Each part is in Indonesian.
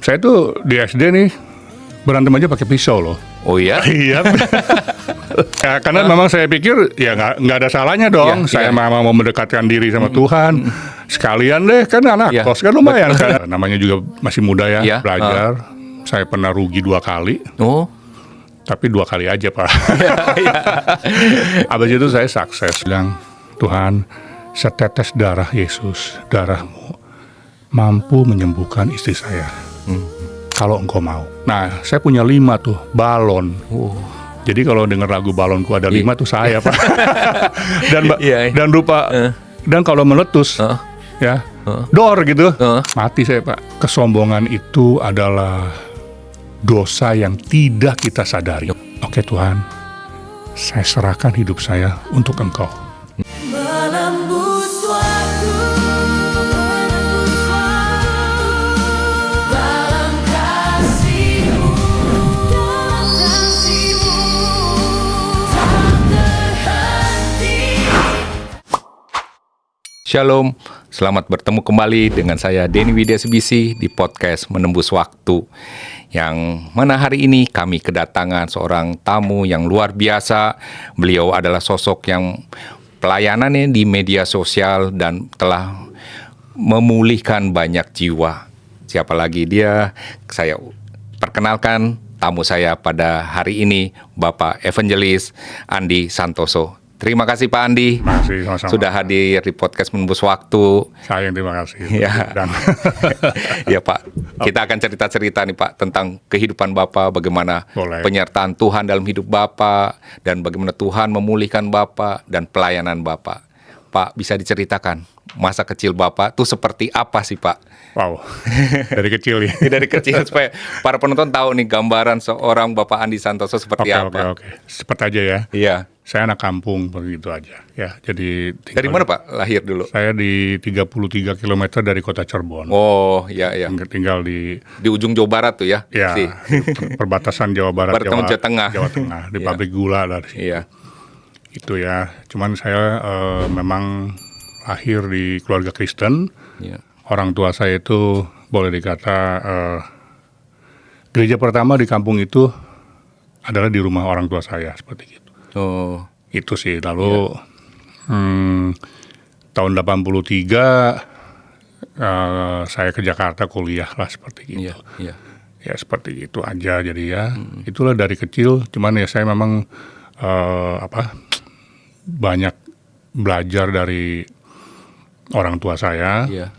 Saya tuh di SD nih berantem aja pakai pisau loh. Oh iya? Iya. Ya, karena memang saya pikir ya nggak ada salahnya dong. Saya memang mau mendekatkan diri sama Tuhan. Sekalian deh kan anak kos kan lumayan kan. Namanya juga masih muda ya, belajar. Saya pernah rugi 2 kali. Oh. Tapi 2 kali aja Pak. Habis itu saya sukses. Bilang, Tuhan, setetes darah Yesus, darahmu mampu menyembuhkan istri saya. Kalau engkau mau. Nah, saya punya 5 tuh balon. Jadi kalau dengar lagu balonku ada 5 tuh saya Pak. Dan rupa dan kalau meletus ya dor gitu mati saya Pak. Kesombongan itu adalah dosa yang tidak kita sadari. Oke Tuhan, saya serahkan hidup saya untuk Engkau. Menembus waktu, dalam kasih-Mu, tak terhenti. Shalom, selamat bertemu kembali dengan saya Denny Widya Subisi di podcast Menembus Waktu. Yang mana hari ini kami kedatangan seorang tamu yang luar biasa. Beliau adalah sosok yang pelayanannya di media sosial dan telah memulihkan banyak jiwa. Siapa lagi dia? Saya perkenalkan tamu saya pada hari ini, Bapak Evangelis Andi Santoso. Terima kasih Pak Andi. Terima kasih sama-sama. Sudah hadir di podcast Menembus Waktu. Saya yang terima kasih. Ya. Dan Ya Pak, kita akan cerita-cerita nih Pak tentang kehidupan Bapak, bagaimana Boleh. penyertaan Tuhan dalam hidup Bapak, dan bagaimana Tuhan memulihkan Bapak, dan pelayanan Bapak. Pak, bisa diceritakan masa kecil Bapak tuh seperti apa sih Pak? wow, dari kecil ya. Dari kecil supaya para penonton tahu nih gambaran seorang Bapak Andi Santoso seperti apa. Oke. Cepat aja ya. Iya. Saya anak kampung begitu aja. Ya, jadi Dari mana Pak lahir dulu? Saya di 33 km dari kota Cirebon. Oh, iya. Tinggal di Di ujung Jawa Barat tuh ya? ya Si. perbatasan Jawa Barat Jawa Tengah. Jawa Tengah di pabrik gula dari situ. Iya. Itu ya. Cuman saya memang lahir di keluarga Kristen. Iya. Orang tua saya itu boleh dikata gereja pertama di kampung itu adalah di rumah orang tua saya seperti itu. Oh. Itu sih. Lalu tahun 83 saya ke Jakarta kuliah lah seperti gitu. Iya. Ya seperti itu aja jadi ya. Itulah dari kecil. Cuman ya saya memang banyak belajar dari orang tua saya. Iya.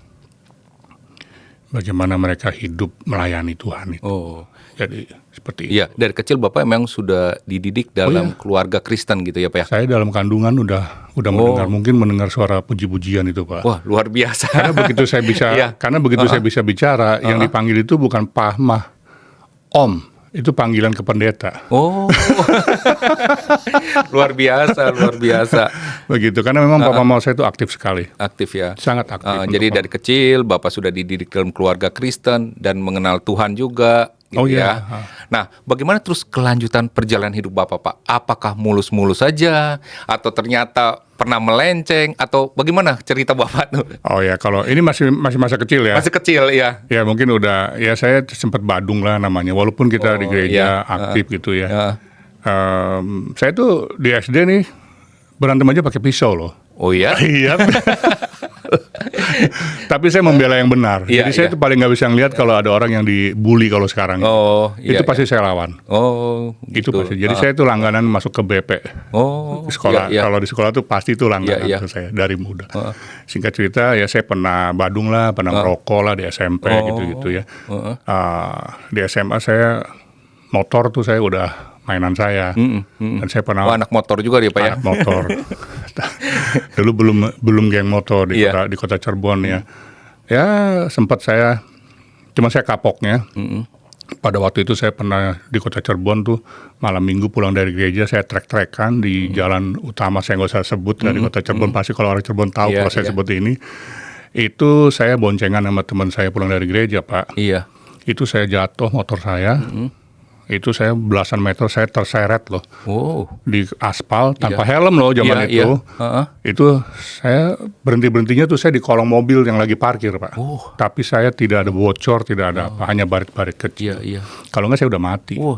Bagaimana mereka hidup melayani Tuhan itu. Oh. Jadi seperti itu. Iya, dari kecil Bapak memang sudah dididik dalam keluarga Kristen gitu ya Pak ya? Saya dalam kandungan udah mendengar suara puji-pujian itu Pak. Wah, luar biasa. Karena begitu saya bisa saya bisa bicara, yang dipanggil itu bukan Pak Mah, Om. Itu panggilan ke pendeta. Oh. Luar biasa. Begitu, karena memang Papa Mama saya itu aktif sekali. Aktif ya. Sangat aktif. Jadi dari kecil Bapak sudah dididik dalam keluarga Kristen dan mengenal Tuhan juga. Gitu ya. Nah, bagaimana terus kelanjutan perjalanan hidup Bapak, Pak? Apakah mulus-mulus saja atau ternyata pernah melenceng atau bagaimana cerita Bapak tuh? Oh ya, kalau ini masih masa kecil ya. Masih kecil ya. Ya mungkin udah, ya saya sempat badung lah namanya. Walaupun kita di gereja aktif gitu ya. Saya tuh di SD nih berantem aja pakai pisau loh. Oh iya? Iya. Tapi saya membela yang benar. Iya, Jadi saya tuh paling nggak bisa ngelihat kalau ada orang yang dibully kalau sekarang. Oh, itu pasti saya lawan. Oh, Itu gitu. pasti. Jadi saya tuh langganan masuk ke BP. Oh, Sekolah. Kalau di sekolah tuh pasti tuh langganan tuh saya dari muda. Singkat cerita ya saya pernah badung lah, pernah merokok lah di SMP gitu-gitu ya. Di SMA saya motor tuh saya udah mainan saya. Dan saya pernah anak motor juga dia Pak ya? anak motor. Dulu belum geng motor di kota Cirebon ya. Ya sempat cuma saya kapoknya. Pada waktu itu saya pernah di kota Cirebon tuh malam minggu pulang dari gereja saya trek-trekan di jalan utama, saya nggak usah sebut dari kota Cirebon, pasti kalau orang Cirebon tahu kalau saya sebut ini. Itu saya boncengan sama teman saya pulang dari gereja Pak. Iya. Itu saya jatuh motor saya. Itu saya belasan meter saya terseret loh Oh. di aspal tanpa helm loh zaman Iya, itu. iya. Heeh. Itu saya berhentinya tuh saya di kolong mobil yang lagi parkir, Pak. Oh. Tapi saya tidak ada bocor, tidak ada apa, hanya barit-barit kecil. Iya, iya. Kalau nggak saya udah mati. Wah,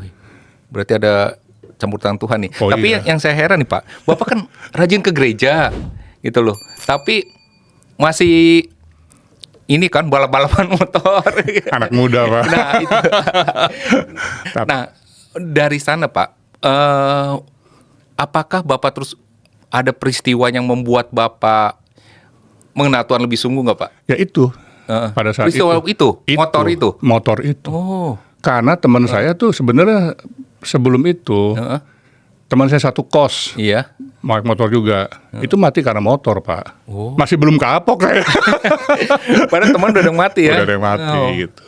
berarti ada campur tangan Tuhan nih. Oh, Tapi iya. yang saya heran nih Pak, Bapak kan rajin ke gereja gitu loh. Tapi masih ini kan balap-balapan motor. Anak muda, Pak. Nah, itu. Nah, dari sana Pak, apakah Bapak terus ada peristiwa yang membuat Bapak mengenal Tuhan lebih sungguh nggak Pak? Ya itu. Heeh. Pada saat Peristiwa itu? Motor itu? Motor itu. Oh, Karena teman saya tuh sebenarnya sebelum itu, heeh. teman saya satu kos, Iya. naik motor juga. Itu mati karena motor, Pak. Oh. Masih belum kapok saya. Padahal teman udah ada yang mati ya? Udah ada yang mati Oh. gitu.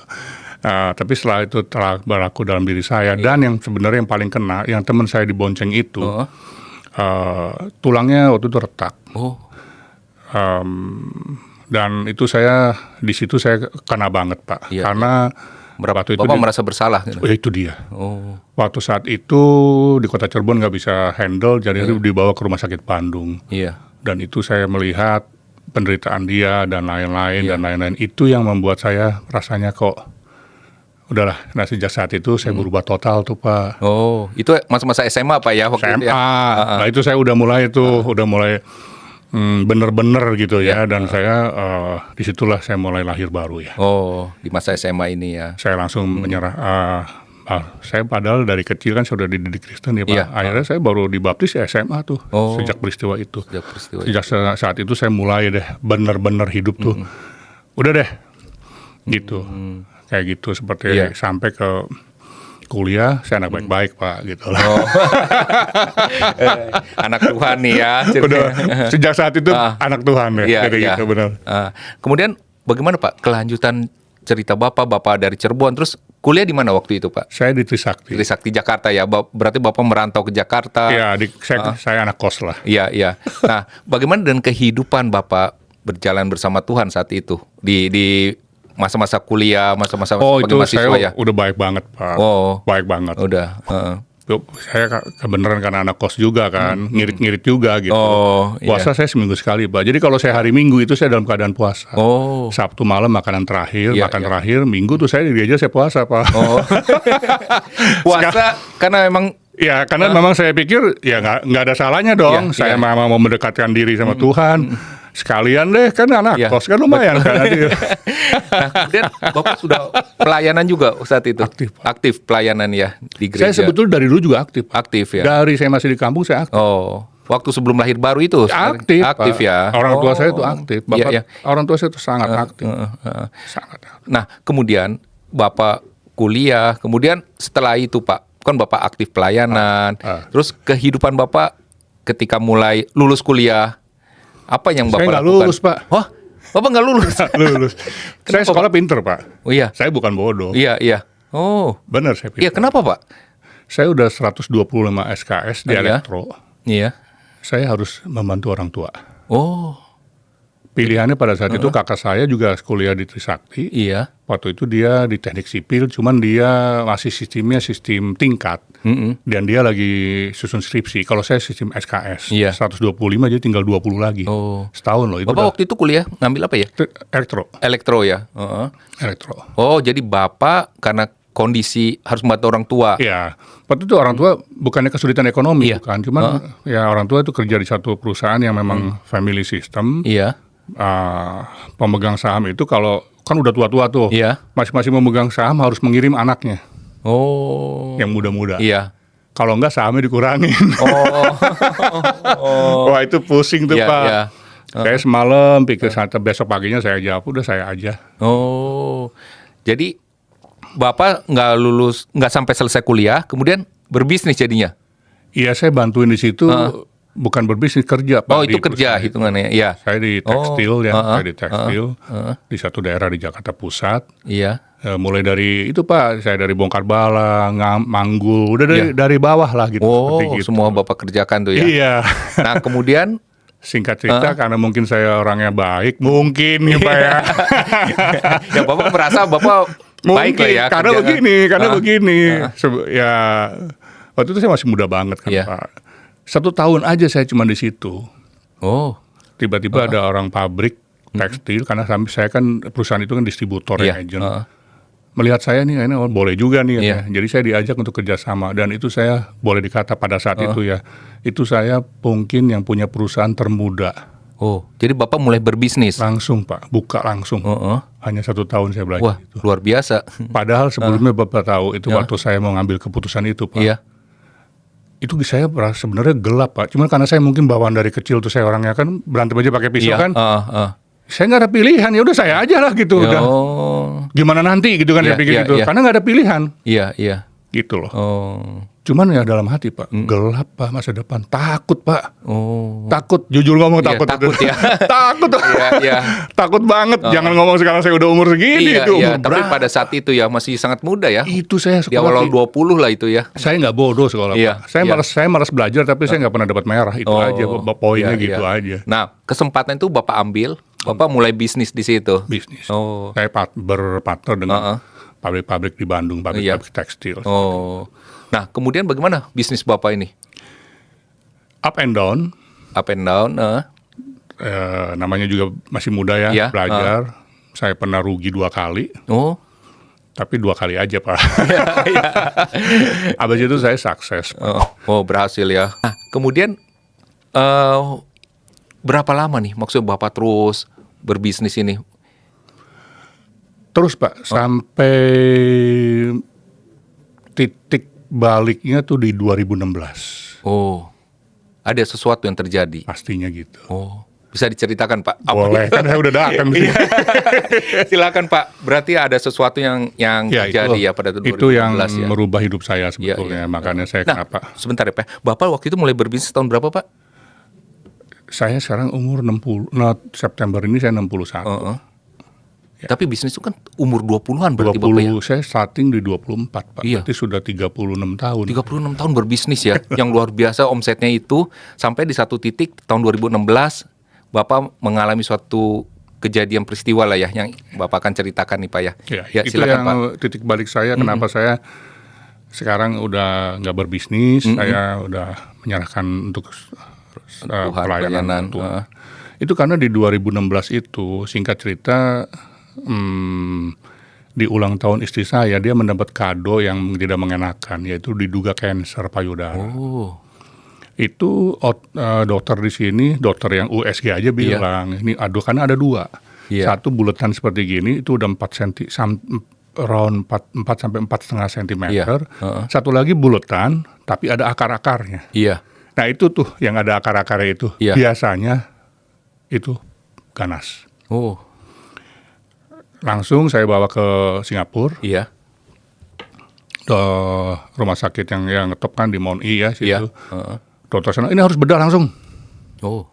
Tapi setelah itu telah berlaku dalam diri saya. Dan yang sebenarnya yang paling kena, yang teman saya dibonceng itu, Oh. tulangnya waktu itu retak. Oh. Dan itu saya, di situ saya kena banget, Pak. Iya, Karena waktu itu Bapak merasa bersalah gitu? ya itu dia. Oh. Waktu saat itu di kota Cirebon nggak bisa handle, jadi dibawa ke rumah sakit Bandung. Iya. Dan itu saya melihat penderitaan dia dan lain-lain Iya. dan lain-lain. Itu yang membuat saya rasanya kok udahlah. Nah sejak saat itu saya berubah total tuh, Pak. Oh, itu masa-masa SMA Pak ya waktu SMA. itu ya? Nah itu saya udah mulai tuh, udah mulai bener-bener gitu ya. Dan saya disitulah saya mulai lahir baru ya. Oh, di masa SMA ini ya. Saya langsung menyerah. Saya padahal dari kecil kan sudah dididik Kristen ya Pak. Iya. Akhirnya saya baru dibaptis ya SMA tuh. Oh. Sejak peristiwa itu. Sejak peristiwa itu. Sejak saat itu saya mulai deh bener-bener hidup tuh. Udah deh. Gitu. Kayak gitu seperti Iya. sampai ke kuliah saya anak baik-baik Pak gitu lah. Oh. Anak Tuhan nih ya. Udah sejak saat itu anak Tuhan ya. Iya, Kayak iya. gitu benar. Kemudian bagaimana Pak kelanjutan cerita Bapak dari Cirebon, terus kuliah di mana waktu itu Pak? Saya di Trisakti. Trisakti Jakarta ya. Berarti Bapak merantau ke Jakarta. Iya, saya anak kos lah. Iya, iya. Nah, bagaimana dengan kehidupan Bapak berjalan bersama Tuhan saat itu di masa-masa kuliah, masa-masa Oh sebagai itu mahasiswa saya ya? udah baik banget Pak. Oh. Baik banget. Udah. Saya kebenaran karena anak kos juga kan, ngirit-ngirit juga gitu. Oh, iya. Puasa saya seminggu sekali Pak. Jadi kalau saya hari Minggu itu saya dalam keadaan puasa. Oh. Sabtu malam makanan terakhir, Iya, makan iya. terakhir. Minggu tuh saya di gereja saya puasa Pak. Oh. Puasa karena memang Ya karena memang saya pikir ya nggak ada salahnya dong. Iya, Saya iya. memang mau mendekatkan diri sama Tuhan. Sekalian deh kan anak Iya. kos kan lumayan kan. Nanti. Nah, kemudian Bapak sudah pelayanan juga saat itu? Aktif, Pak. Aktif pelayanan ya di gereja? Saya sebetulnya dari dulu juga aktif. Aktif ya? Dari saya masih di kampung saya aktif. Oh, waktu sebelum lahir baru itu? Aktif, Aktif Pak. ya? Orang tua Oh. saya itu aktif. Iya, Bapak, iya. orang tua saya itu sangat aktif. Sangat aktif. Nah, kemudian Bapak kuliah, kemudian setelah itu Pak, kan Bapak aktif pelayanan, terus kehidupan Bapak ketika mulai lulus kuliah, apa yang Bapak Saya nggak lakukan? lulus, Pak. Wah, Bapak nggak lulus? Lulus. Saya sekolah pinter Pak. Oh iya, Saya bukan bodoh. iya, iya. Oh, Benar saya iya, pinter. kenapa Pak? Saya udah 125 SKS di Iya. elektro. Iya. Saya harus membantu orang tua. Oh, Pilihannya pada saat itu kakak saya juga kuliah di Trisakti. iya. Waktu itu dia di teknik sipil, cuman dia masih sistemnya sistem tingkat. Dan dia lagi susun skripsi. Kalau saya sistem SKS. Iya. 125 jadi tinggal 20 lagi. Oh. Setahun loh. Itu Bapak udah waktu itu kuliah ngambil apa ya? elektro. Elektro ya. Heeh. Elektro. Oh, jadi Bapak karena kondisi harus membantu orang tua. Iya, waktu itu orang tua bukannya kesulitan ekonomi, Iya. bukan, cuman ya orang tua itu kerja di satu perusahaan yang memang family system. Iya. Pemegang saham itu kalau kan udah tua-tua tuh, Iya. masing-masing memegang saham harus mengirim anaknya Oh. yang muda-muda. Iya. Kalau enggak sahamnya dikurangin. Oh. Wah itu pusing tuh Iya, Pak. iya. Saya semalam pikir sampai besok paginya saya jawab, udah saya aja. Oh. Jadi Bapak nggak lulus, nggak sampai selesai kuliah, kemudian berbisnis jadinya. Iya saya bantuin di situ, bukan berbisnis kerja Pak. Oh, di itu kerja perusahaan. hitungannya. Iya. Saya di tekstil Oh, ya, uh-uh, saya di tekstil di satu daerah di Jakarta Pusat. Iya. Mulai dari itu Pak, saya dari bongkar bala, manggul, udah dari bawah lah gitu. Oh, seperti gitu. semua Bapak kerjakan tuh ya. Iya. Nah, kemudian Singkat cerita karena mungkin saya orangnya baik, mungkin ya Pak ya. ya Bapak merasa Bapak baik lah ya. Karena kerjaan. begini. Ya waktu itu saya masih muda banget kan Iya. Pak. 1 tahun aja saya cuma di situ. Oh, Tiba-tiba ada orang pabrik tekstil, karena saya kan perusahaan itu kan distributor iya. ya, agent. Melihat saya nih, ini boleh juga nih. Iya. Ya. Jadi saya diajak untuk kerjasama, dan itu saya boleh dikata pada saat itu ya, itu saya mungkin yang punya perusahaan termuda. Oh, jadi Bapak mulai berbisnis. Langsung Pak, buka langsung. Hanya 1 tahun saya Wah, belajar itu. luar biasa. Padahal sebelumnya Bapak tahu itu waktu saya mau ngambil keputusan itu Pak. Iya. Itu saya merasa sebenarnya gelap Pak. Cuman karena saya mungkin bawaan dari kecil tuh, saya orangnya kan berantem aja pakai pisau Iya. kan. Saya nggak ada pilihan, ya udah saya aja lah gitu. Udah. Oh, Gimana nanti gitu kan Iya, saya pikir iya, gitu. iya. Karena nggak ada pilihan iya. gitu loh. Oh, Cuman ya dalam hati Pak, gelap Pak, masa depan. Takut Pak. oh. Takut, jujur ngomong Iya, takut. takut ya. Takut. Iya. Takut banget. Jangan ngomong sekarang saya udah umur segini. Iya, itu iya. umur Tapi berapa. pada saat itu ya masih sangat muda ya. Itu saya Di sekolah. awal 20 lah itu ya. Saya nggak bodoh sekolah Iya, Pak. Saya iya. malas belajar, tapi saya nggak pernah dapat merah. Itu aja poinnya iya, gitu iya. aja. Nah, kesempatan itu Bapak ambil, Bapak mulai bisnis di situ. Bisnis. Oh. Saya berpartner dengan pabrik-pabrik di Bandung, pabrik-pabrik tekstil. Oh. Nah, kemudian bagaimana bisnis Bapak ini? Up and down. Up and down, Namanya juga masih muda ya, Iya, belajar. Saya pernah rugi 2 kali, Oh. tapi 2 kali aja Pak. Abis itu saya sukses Pak. Oh, berhasil ya. Nah, kemudian berapa lama nih maksudnya Bapak terus berbisnis ini? Terus Pak, sampai titik baliknya tuh di 2016. Oh. Ada sesuatu yang terjadi. Pastinya gitu. Oh. Bisa diceritakan Pak? Boleh, kan saya udah datang sih. Silakan Pak. Berarti ada sesuatu yang Ya, terjadi ya pada 2016 itu yang ya. merubah hidup saya sebetulnya. Iya. Makanya saya Nah, kenapa? sebentar ya Pak. Bapak waktu itu mulai berbisnis tahun berapa Pak? Saya sekarang umur 60. Nah, September ini saya 61. Tapi bisnis itu kan umur 20-an berarti Bapak ya? 20, saya starting di 24 Pak. Iya. Berarti sudah 36 tahun. 36 tahun berbisnis ya. Yang luar biasa omsetnya itu. Sampai di satu titik tahun 2016 Bapak mengalami suatu kejadian peristiwa lah ya. Yang Bapak akan ceritakan nih Pak ya. Ya, itu silakan yang Pak. titik balik saya. Kenapa saya sekarang udah nggak berbisnis. Saya udah menyerahkan untuk pelayanan. Tuhan. Itu karena di 2016 itu, singkat cerita, di ulang tahun istri saya, dia mendapat kado yang tidak mengenakan, yaitu diduga kanker payudara. Oh. Itu dokter di sini, dokter yang USG aja bilang, ini karena ada 2. Iya. Satu buletan seperti gini, itu udah 4 cm, round 4 sampai 4,5 cm. Iya. Satu lagi buletan, tapi ada akar-akarnya. Iya. Nah itu tuh yang ada akar-akarnya itu, Iya. biasanya itu ganas. Oh. Langsung saya bawa ke Singapura, Iya. ke rumah sakit yang top kan di Mount E ya Iya. situ. Dokter sana, ini harus bedah langsung. Oh.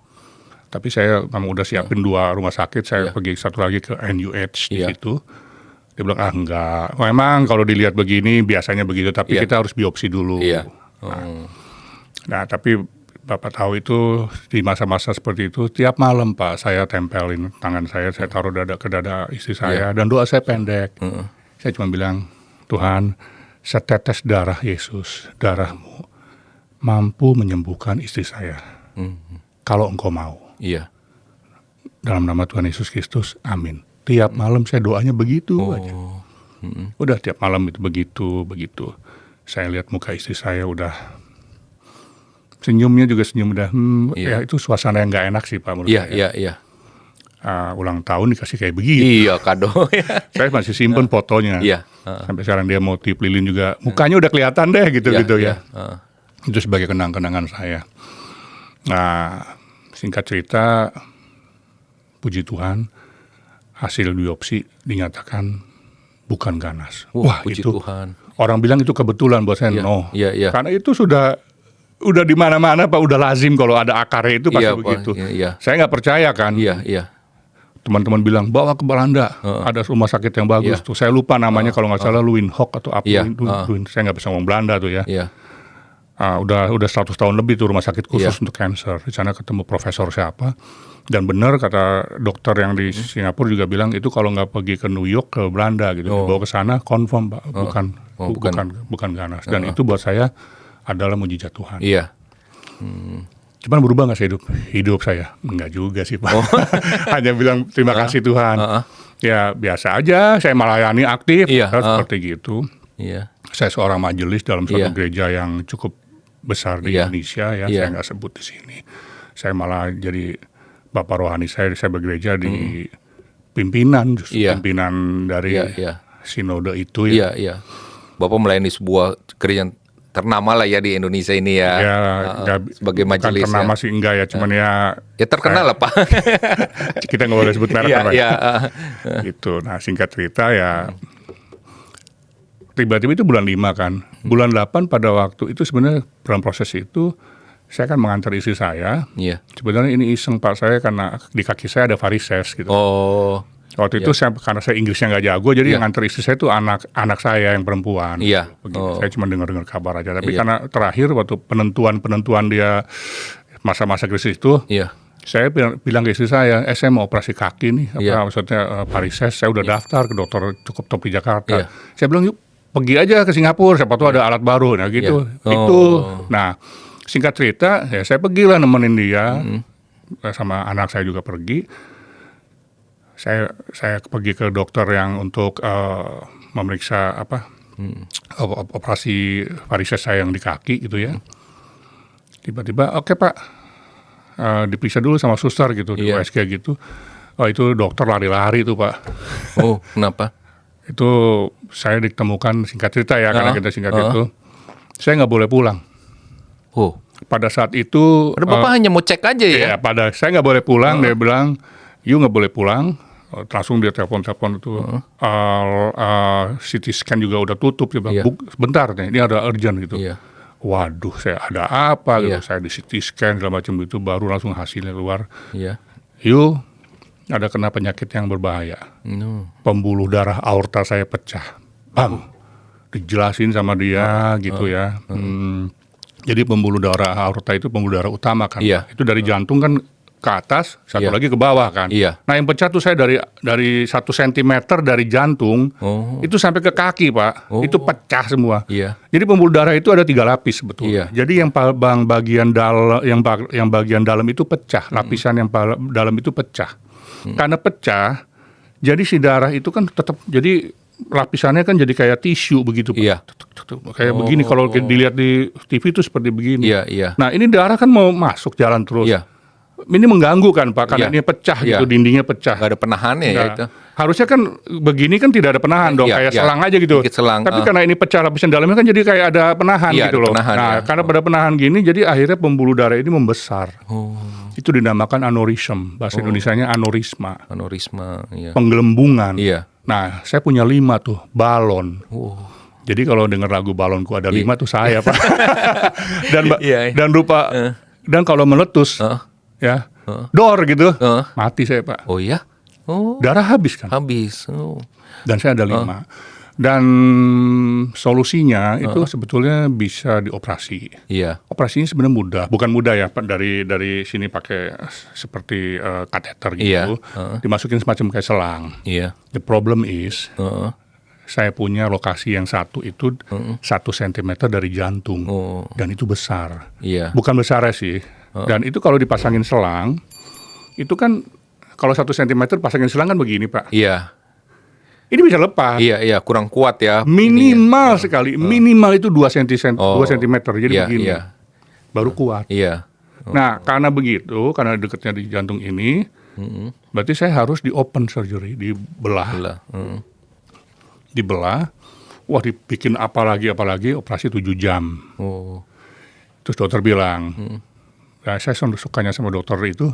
Tapi saya memang udah siapin 2 rumah sakit, saya Iya. pergi satu lagi ke NUH di Iya. situ. Dia bilang, enggak. Memang kalau dilihat begini biasanya begitu, tapi Iya. kita harus biopsi dulu. Iya. Nah, tapi Bapak tahu itu di masa-masa seperti itu, tiap malam Pak, saya tempelin tangan saya taruh ke dada istri saya, dan doa saya pendek. Saya cuma bilang, Tuhan, setetes darah Yesus, darahmu, mampu menyembuhkan istri saya. Kalau Engkau mau. Iya. Dalam nama Tuhan Yesus Kristus, amin. Tiap malam saya doanya begitu aja. Udah tiap malam itu begitu. Saya lihat muka istri saya udah, senyumnya juga senyum udah, Iya. ya itu suasana yang nggak enak sih Pak menurut Iya, saya. iya. Ulang tahun dikasih kayak begitu. Iya, kado. Saya masih simpen fotonya. Iya. Sampai sekarang dia mau tiup lilin juga, mukanya udah kelihatan deh gitu-gitu Iya, ya. Itu sebagai kenang-kenangan saya. Nah, singkat cerita, puji Tuhan, hasil biopsi dinyatakan bukan ganas. Wah, puji itu Tuhan. orang bilang itu kebetulan buat saya. Iya, No, iya, iya. karena itu sudah di mana-mana Pak, udah lazim kalau ada akarnya itu pasti Iya, Pak. begitu. Iya. Saya nggak percaya kan. Iya, iya. Teman-teman bilang bawa ke Belanda, ada rumah sakit yang bagus Iya. tuh. Saya lupa namanya kalau nggak salah Lewin Hoek atau apa. Iya. Saya nggak bisa ngomong Belanda tuh ya. Iya. Udah 100 tahun lebih tuh rumah sakit khusus Iya. untuk cancer. Di sana ketemu profesor siapa. Dan benar kata dokter yang di Singapura juga bilang itu kalau nggak pergi ke New York ke Belanda gitu, dibawa ke sana confirm Pak, bukan ganas. Dan itu buat saya adalah mujizat Tuhan. Iya. Cuman berubah nggak saya hidup saya? Enggak juga sih Pak. Hanya bilang terima kasih Tuhan. Ya biasa aja, saya melayani aktif, Iya, seperti gitu. Iya. Saya seorang majelis dalam suatu Iya. gereja yang cukup besar di Iya. Indonesia ya, Iya. saya nggak sebut di sini. Saya malah jadi bapak rohani saya bergereja di pimpinan, justru Iya. pimpinan dari Iya. sinode itu ya. Iya. Bapak melayani sebuah gereja yang ternama lah ya di Indonesia ini ya. Ya, Sebagai bukan majelis ternama ya. sih enggak ya, cuman ya Ya terkenal lah Pak. kita nggak boleh sebut merek Iya, kan, Pak. iya. Gitu. Nah singkat cerita ya, tiba-tiba itu bulan 5 kan, bulan 8 pada waktu itu sebenarnya dalam proses itu saya kan mengantar istri saya. Iya. Sebenarnya ini iseng Pak saya karena di kaki saya ada varises gitu. Oh. Waktu itu karena saya Inggrisnya nggak jago, jadi Iya. yang nganter istri saya itu anak saya yang perempuan. Iya. Begitu. Saya cuma dengar kabar aja. Tapi Iya. karena terakhir waktu penentuan dia masa-masa krisis itu, Iya. saya bilang ke istri saya mau operasi kaki nih, Iya. maksudnya varises. Saya udah daftar ke dokter cukup top di Jakarta. Iya. Saya bilang yuk pergi aja ke Singapura, siapa tahu ada alat baru. Nah gitu. Iya. Itu. Nah singkat cerita, ya saya pergilah nemenin dia, sama anak saya juga pergi. Saya pergi ke dokter yang untuk memeriksa operasi varises saya yang di kaki gitu ya. Tiba-tiba oke Pak, diperiksa dulu sama suster gitu, di Iya. USG gitu. Oh itu dokter lari-lari tuh Pak. Oh, kenapa? Itu saya ditemukan singkat cerita ya, karena kita singkat itu. Saya nggak boleh pulang. Oh. Pada saat itu, Padahal Bapak hanya mau cek aja ya? ya saya nggak boleh pulang. Dia bilang, you nggak boleh pulang. Langsung dia telepon itu. CT scan juga udah tutup. Dia bilang, Iya. sebentar nih, ini ada urgent gitu. Iya. Waduh, saya ada apa gitu. Iya. Saya di CT scan segala macam itu, baru langsung hasilnya keluar. Iya. You ada kena penyakit yang berbahaya. No. Pembuluh darah aorta saya pecah. Bang, dijelasin sama dia gitu ya. Jadi pembuluh darah aorta itu pembuluh darah utama kan. Iya. Itu dari jantung kan ke atas, satu Iya. lagi ke bawah kan. Iya. Nah yang pecah tuh saya dari 1 sentimeter dari jantung, Oh. itu sampai ke kaki Pak. Oh. Itu pecah semua. Iya. Jadi pembuluh darah itu ada 3 lapis sebetulnya. Iya. Jadi yang bagian dalam yang bagian dalam itu pecah, lapisan yang dalam itu pecah. Karena pecah, jadi si darah itu kan tetap jadi lapisannya kan jadi kayak tisu begitu Pak. Iya. Kayak begini kalau dilihat di TV itu seperti begini. Iya, iya. Nah, ini darah kan mau masuk jalan terus. Iya. Ini mengganggu kan Pak karena Iya. ini pecah Iya. gitu, dindingnya pecah. Nggak ada penahannya ya Nah, itu. harusnya kan begini kan tidak ada penahan dong, Iya, kayak iya. selang aja gitu. Dikit selang, Tapi karena ini pecah lapisan dalamnya kan jadi kayak ada penahan Iya, gitu ada loh. penahan, Nah, ya. karena pada penahan gini jadi akhirnya pembuluh darah ini membesar. Oh, Itu dinamakan aneurism, bahasa Indonesianya aneurisma, aneurisma. Iya. penggelembungan. Iya. Nah, saya punya 5 tuh balon. Oh. Jadi kalau dengar lagu balonku ada 5 tuh saya Pak. Iya. Dan kalau meletus ya, dor gitu, mati saya Pak. Oh ya? Oh, Darah habis kan. habis. Oh. Dan saya ada 5. Dan solusinya itu sebetulnya bisa dioperasi. Iya. Operasinya sebenarnya mudah, bukan mudah ya Pak, dari sini pakai seperti kateter gitu, Iya. dimasukin semacam kayak selang. Iya. The problem is Heeh. saya punya lokasi yang satu itu 1 sentimeter dari jantung, Oh. dan itu besar. Iya. Bukan besarnya sih. Dan itu kalau dipasangin selang, itu kan kalau 1 sentimeter pasangin selang kan begini Pak. Iya. Ini bisa lepas. Iya, iya, kurang kuat ya. Minimal sekali, minimal itu 2 sentimeter, jadi Iya, begini, iya. baru kuat. Iya. Nah, karena begitu, karena dekatnya di jantung ini, berarti saya harus di open surgery, dibelah, Lah. dibelah. Wah, dibikin apalagi operasi 7 jam. Oh. Terus dokter bilang, nah, saya sukanya sama dokter itu,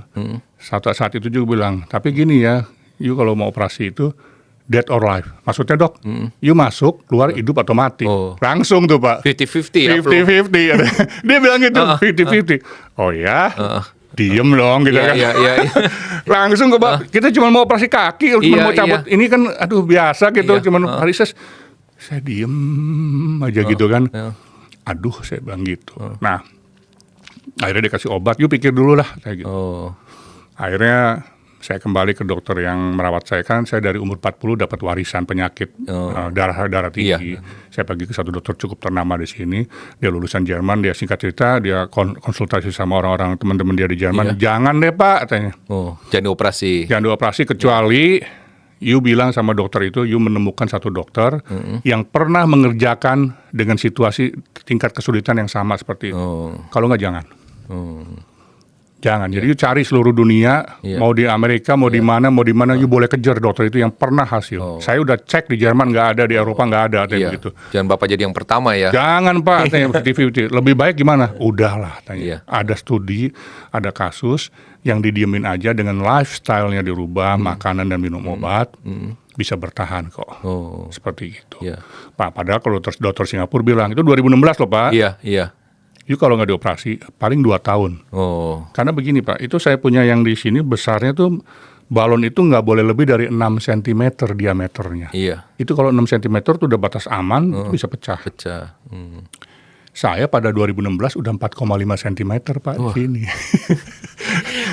saat itu juga bilang, tapi gini ya, you kalau mau operasi itu dead or alive. Maksudnya dok, you masuk, keluar hidup atau mati. Oh. Langsung tuh Pak. 50-50 ya, Bro? 50-50. Dia bilang gitu, 50-50. Oh ya, diem dong gitu kan. Iya, iya, iya. Langsung ke Pak, kita cuma mau operasi kaki, cuma Iya, mau cabut. iya. Ini kan aduh biasa gitu, Iya, cuma varises. Saya diem aja gitu kan. Iya. Aduh, saya bilang gitu. Nah, akhirnya dikasih obat, yuk pikir dulu lah, kayak gitu. Akhirnya saya kembali ke dokter yang merawat saya, kan saya dari umur 40 dapat warisan penyakit darah tinggi. Iya. Saya pergi ke satu dokter cukup ternama di sini, dia lulusan Jerman, dia singkat cerita, dia konsultasi sama orang-orang teman-teman dia di Jerman, jangan deh Pak, katanya. Jangan dioperasi. Jangan dioperasi kecuali you bilang sama dokter itu, you menemukan satu dokter yang pernah mengerjakan dengan situasi tingkat kesulitan yang sama seperti itu. Kalau nggak jangan. Jangan. Jadi you cari seluruh dunia, mau di Amerika, mau di mana, you boleh kejar dokter itu yang pernah hasil. Saya udah cek di Jerman nggak ada, di Eropa nggak ada, begitu. Jangan Bapak jadi yang pertama ya. Jangan Pak, tanya 50-50. Lebih baik gimana? Udahlah, tanya. Ada studi, ada kasus yang didiemin aja dengan lifestyle-nya dirubah, makanan dan minum obat, bisa bertahan kok. Seperti itu. Pak, padahal kalau dokter Singapura bilang, itu 2016 loh Pak. Iya. Itu kalau nggak dioperasi, paling 2 tahun. Karena begini Pak, itu saya punya yang di sini besarnya tuh, balon itu nggak boleh lebih dari 6 cm diameternya. Itu kalau 6 cm itu udah batas aman, itu bisa pecah. Saya pada 2016 udah 4,5 cm Pak di sini.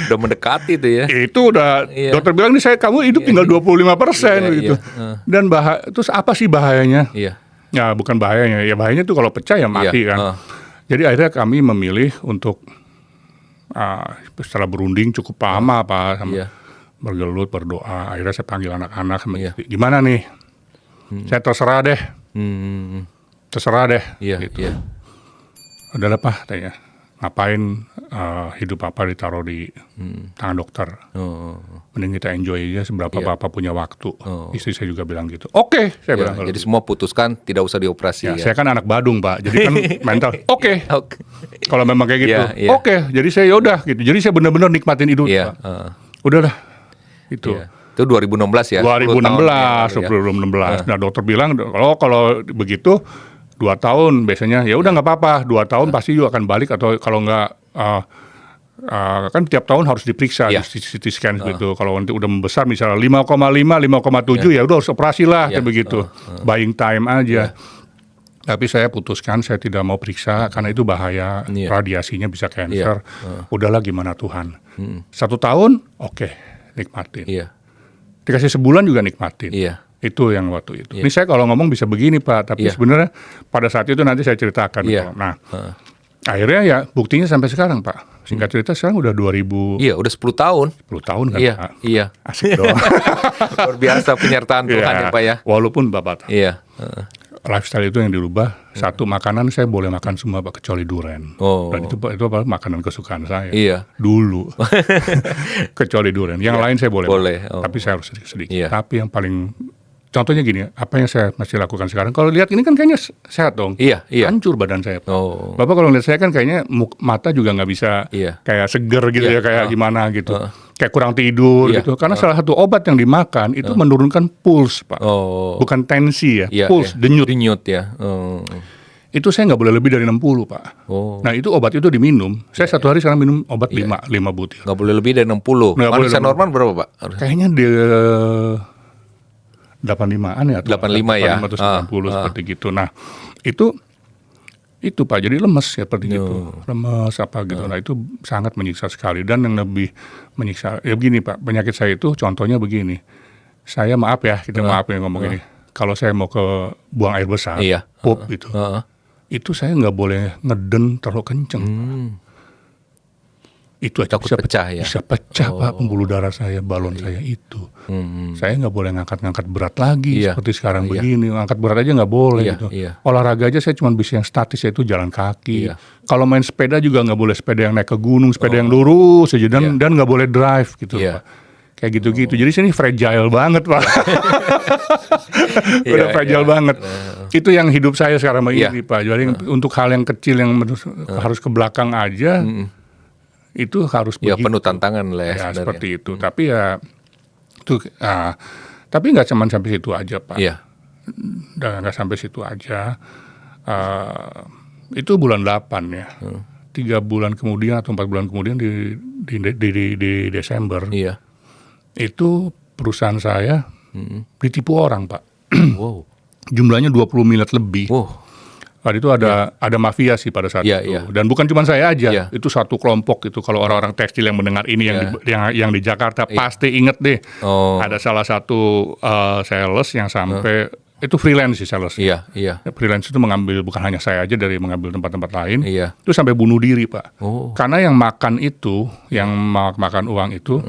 Udah mendekati tuh ya. Itu udah, dokter bilang nih kamu hidup tinggal 25% gitu. Dan terus apa sih bahayanya? Ya bukan bahayanya, ya bahayanya tuh kalau pecah ya mati kan. Jadi akhirnya kami memilih untuk setelah berunding cukup lama Pak, sama bergelut, berdoa. Akhirnya saya panggil anak-anak sama istri, gimana nih? Saya terserah deh. Gitu. Udahlah Pak, tanya. Ngapain hidup Papa ditaruh di tangan dokter? Mending kita enjoy aja seberapa Papa punya waktu. Istri saya juga bilang gitu. Oke, saya bilang. Jadi semua putuskan tidak usah dioperasi. Saya kan anak Badung Pak, jadi kan mental. Oke. Kalau memang kayak gitu, oke. Jadi saya yaudah gitu. Jadi saya benar-benar nikmatin hidup. Pak. Udahlah. Itu 2016 ya. 2016. Nah dokter bilang kalau begitu 2 tahun biasanya, ya udah nggak apa-apa, 2 tahun pasti you akan balik, atau kalau nggak kan tiap tahun harus diperiksa di CT scan gitu. Kalau nanti udah membesar misalnya 5,5, 5,7 ya udah harus operasi lah kayak begitu. Buying time aja. Tapi saya putuskan saya tidak mau periksa karena itu bahaya, radiasinya bisa cancer. Udahlah gimana Tuhan. 1 tahun, oke, nikmatin. Dikasih sebulan juga nikmatin. Itu yang waktu itu. Ini saya kalau ngomong bisa begini Pak, tapi sebenarnya pada saat itu nanti saya ceritakan. Nah, akhirnya ya buktinya sampai sekarang Pak. Singkat cerita sekarang udah 2000. Iya, udah 10 tahun. 10 tahun kan Pak? Iya. Asik dong. Luar biasa penyertaan Tuhan ya Pak ya. Walaupun Bapak. Iya. Lifestyle itu yang dirubah. Satu, makanan saya boleh makan semua Pak kecuali durian. Dan itu apa makanan kesukaan saya. Dulu. Kecuali durian. Yang lain saya boleh. Tapi saya harus sedikit. Tapi yang paling, contohnya gini, apa yang saya masih lakukan sekarang? Kalau lihat ini kan kayaknya sehat dong. Hancur badan saya. Bapak kalau lihat saya kan kayaknya mata juga nggak bisa kayak seger gitu ya, kayak gimana gitu. Kayak kurang tidur gitu. Karena salah satu obat yang dimakan itu menurunkan puls Pak. Bukan tensi ya, puls, denyut. Ya. Itu saya nggak boleh lebih dari 60 Pak. Nah itu obat itu diminum. Saya satu hari sekarang minum obat 5 butir. Nggak boleh lebih dari 60. Manusia normal berapa Pak? Kayaknya di 85-an ya. 85 ya. 90 seperti gitu. Nah itu Pak, jadi lemes ya seperti gitu. Lemes apa gitu. Nah itu sangat menyiksa sekali. Dan yang lebih menyiksa, ya begini Pak, penyakit saya itu contohnya begini. Saya maaf ya, kita maaf ya ngomong ini. Kalau saya mau ke buang air besar, pup gitu. Itu saya nggak boleh ngeden terlalu kenceng. Itu aja takut pecah ya? Bisa pecah Pak, pembuluh darah saya, balon saya itu. Saya nggak boleh ngangkat-ngangkat berat lagi seperti sekarang begini. Ngangkat berat aja nggak boleh gitu. Olahraga aja saya cuma bisa yang statis, yaitu jalan kaki. Kalau main sepeda juga nggak boleh sepeda yang naik ke gunung, sepeda yang lurus aja, dan nggak boleh drive gitu Pak. Kayak gitu-gitu. Jadi sini fragile banget Pak. Udah fragile banget. Itu yang hidup saya sekarang ini Pak. Jadi untuk hal yang kecil yang harus ke belakang aja, itu harus begitu. Penuh tantangan lah ya seperti itu. Tapi ya itu, tapi nggak cuma sampai situ aja Pak. Dan nggak sampai situ aja. Itu bulan 8 ya. 3 bulan kemudian atau 4 bulan kemudian di Desember. Itu perusahaan saya ditipu orang Pak. Jumlahnya 20 miliar lebih. Saat itu ada mafia sih pada saat Iya, itu. iya. Dan bukan cuma saya aja, Iya. itu satu kelompok itu. Kalau orang-orang tekstil yang mendengar ini yang di Jakarta pasti inget deh. Oh. Ada salah satu sales yang sampai itu freelance sih sales. Iya, iya. Freelance itu mengambil bukan hanya saya aja dari mengambil tempat-tempat lain. Iya. Itu sampai bunuh diri, Pak. Oh. Karena yang makan itu, yang makan uang itu,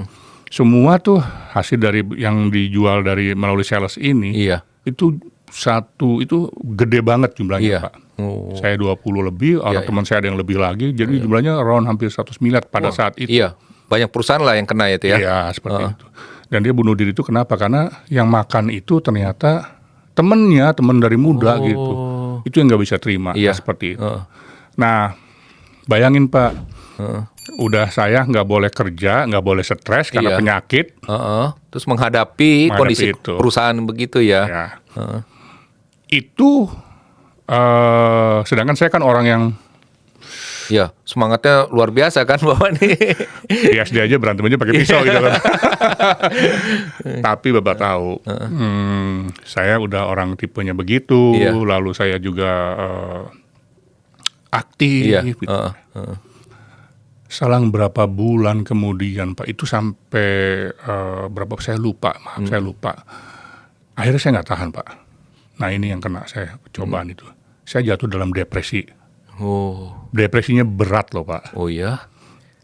semua tuh hasil dari yang dijual dari melalui sales ini, Iya. itu gede banget jumlahnya, Iya. Pak. Oh. Saya 20 lebih, orang Iya, teman saya ada yang lebih lagi, jadi jumlahnya around hampir 100 miliar pada saat itu. Iya, banyak perusahaan lah yang kena itu ya. Iya, seperti itu. Dan dia bunuh diri itu kenapa? Karena yang makan itu ternyata temen dari muda gitu. Itu yang nggak bisa terima, Iya. seperti itu. Nah, bayangin Pak, udah saya nggak boleh kerja, nggak boleh stres karena Iya. penyakit. Terus menghadapi kondisi itu. perusahaan begitu ya. Ya. Itu, sedangkan saya kan orang yang Ya, semangatnya luar biasa kan Bapak nih. di SD aja berantem aja pakai pisau gitu kan. Tapi Bapak tahu, saya udah orang tipenya begitu, Iya. lalu saya juga aktif. Iya. Gitu. Selang berapa bulan kemudian Pak, itu sampai berapa saya lupa, saya lupa. Akhirnya saya nggak tahan Pak. Nah ini yang kena saya cobaan itu. Saya jatuh dalam depresi. Oh. Depresinya berat loh Pak. Oh ya.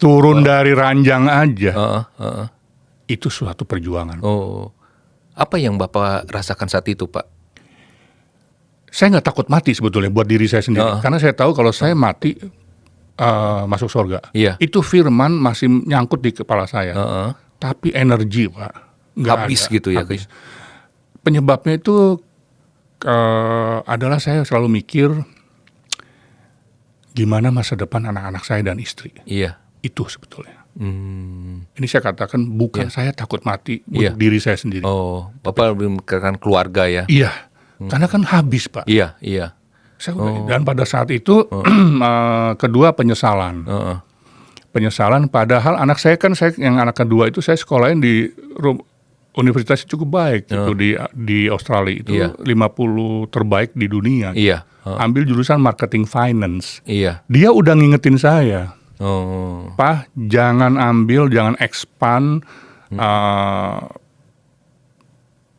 Turun dari ranjang aja. Itu suatu perjuangan. Oh. Apa yang Bapak rasakan saat itu, Pak? Saya nggak takut mati sebetulnya buat diri saya sendiri. Karena saya tahu kalau saya mati masuk surga. Iya. Itu firman masih nyangkut di kepala saya. Tapi energi Pak. Nggak Habis ada. gitu ya. Habis. Penyebabnya itu adalah saya selalu mikir gimana masa depan anak-anak saya dan istri. Iya. Itu sebetulnya. Ini saya katakan bukan saya takut mati Iya. buat diri saya sendiri. Oh, Bapak lebih memikirkan keluarga ya. Iya, karena kan habis Pak. Iya, iya. Dan pada saat itu kedua penyesalan. Penyesalan padahal anak saya kan yang anak kedua itu saya sekolahin di universitas cukup baik gitu di Australia itu Iya. 50 terbaik di dunia. Iya. Ambil jurusan marketing finance. Iya. Dia udah ngingetin saya, Oh. Pak, jangan expand,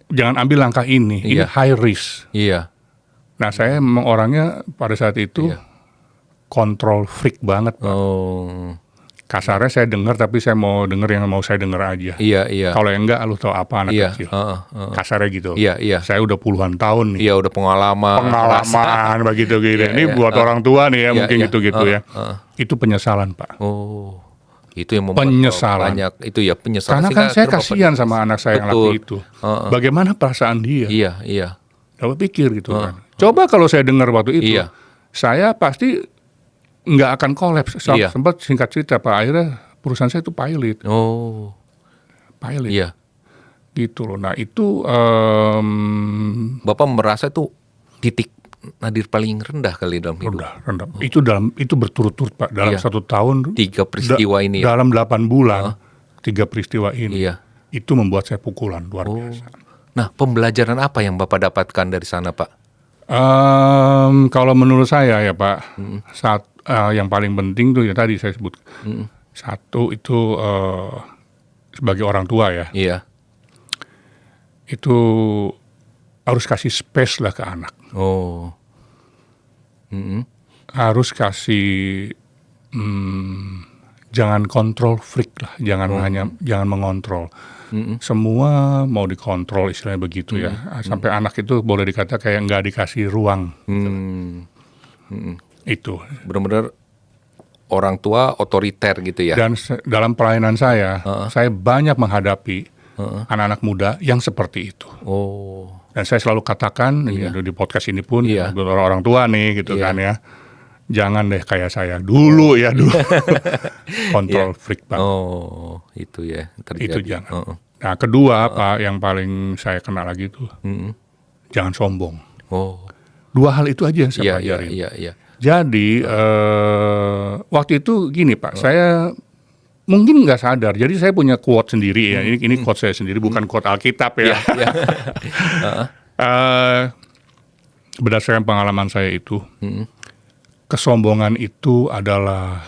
jangan ambil langkah ini. Iya. Ini high risk. Iya. Nah, saya memang orangnya pada saat itu kontrol freak banget, Pak. Oh. Kasarnya saya dengar, tapi saya mau dengar yang mau saya dengar aja. Iya, iya. Kalau yang enggak, lu tahu apa anak Iya. kecil. Kasarnya gitu. Iya, iya. Saya udah puluhan tahun nih. Iya, udah pengalaman. Begitu gitu. Iya, Ini iya. buat orang tua nih ya, Iya, mungkin iya. gitu-gitu ya. Itu penyesalan, Pak. Oh. Itu yang membuat Penyesalan. banyak itu ya penyesalan. Karena kan Sehingga saya akhirnya kasihan Bapak- sama anak saya yang Betul. laki itu. Bagaimana perasaan dia? Iya, iya. Coba pikir gitu kan. Coba kalau saya dengar waktu itu, Iya. saya pasti nggak akan kolaps. Iya. Sempat singkat cerita Pak, akhirnya perusahaan saya itu pilot. Oh. Iya. Gitu loh. Nah itu Bapak merasa itu titik nadir paling rendah kali dalam hidup. rendah. Itu berturut-turut Pak dalam Iya. 1 tahun. 3 peristiwa ini ya. Dalam 8 bulan, 3 peristiwa ini. Iya. Itu membuat saya pukulan luar Oh. biasa. Nah, pembelajaran apa yang Bapak dapatkan dari sana, Pak? Kalau menurut saya ya Pak, yang paling penting tuh ya tadi saya sebut. Satu itu sebagai orang tua ya, Iya. itu harus kasih space lah ke anak. Oh. Harus kasih jangan kontrol freak lah, jangan mengontrol. Semua mau dikontrol istilahnya begitu ya. Sampai anak itu boleh dikata kayak nggak dikasih ruang. Itu. Benar-benar orang tua otoriter gitu ya. Dan dalam pelayanan saya banyak menghadapi anak-anak muda yang seperti itu. Oh. Dan saya selalu katakan di podcast ini pun Iya. orang tua nih gitu Iya. kan ya. Jangan deh kayak saya dulu ya dulu. Kontrol freak banget. Oh, itu ya terjadi. Itu jangan. Nah, kedua Pak yang paling saya kena lagi itu jangan sombong. Oh. 2 hal itu aja yang saya Iya, iya, pelajarin. iya, iya. Jadi waktu itu gini Pak, saya mungkin nggak sadar. Jadi saya punya quote sendiri ya. Ini quote saya sendiri, bukan quote Alkitab ya. Iya, iya. berdasarkan pengalaman saya itu, kesombongan itu adalah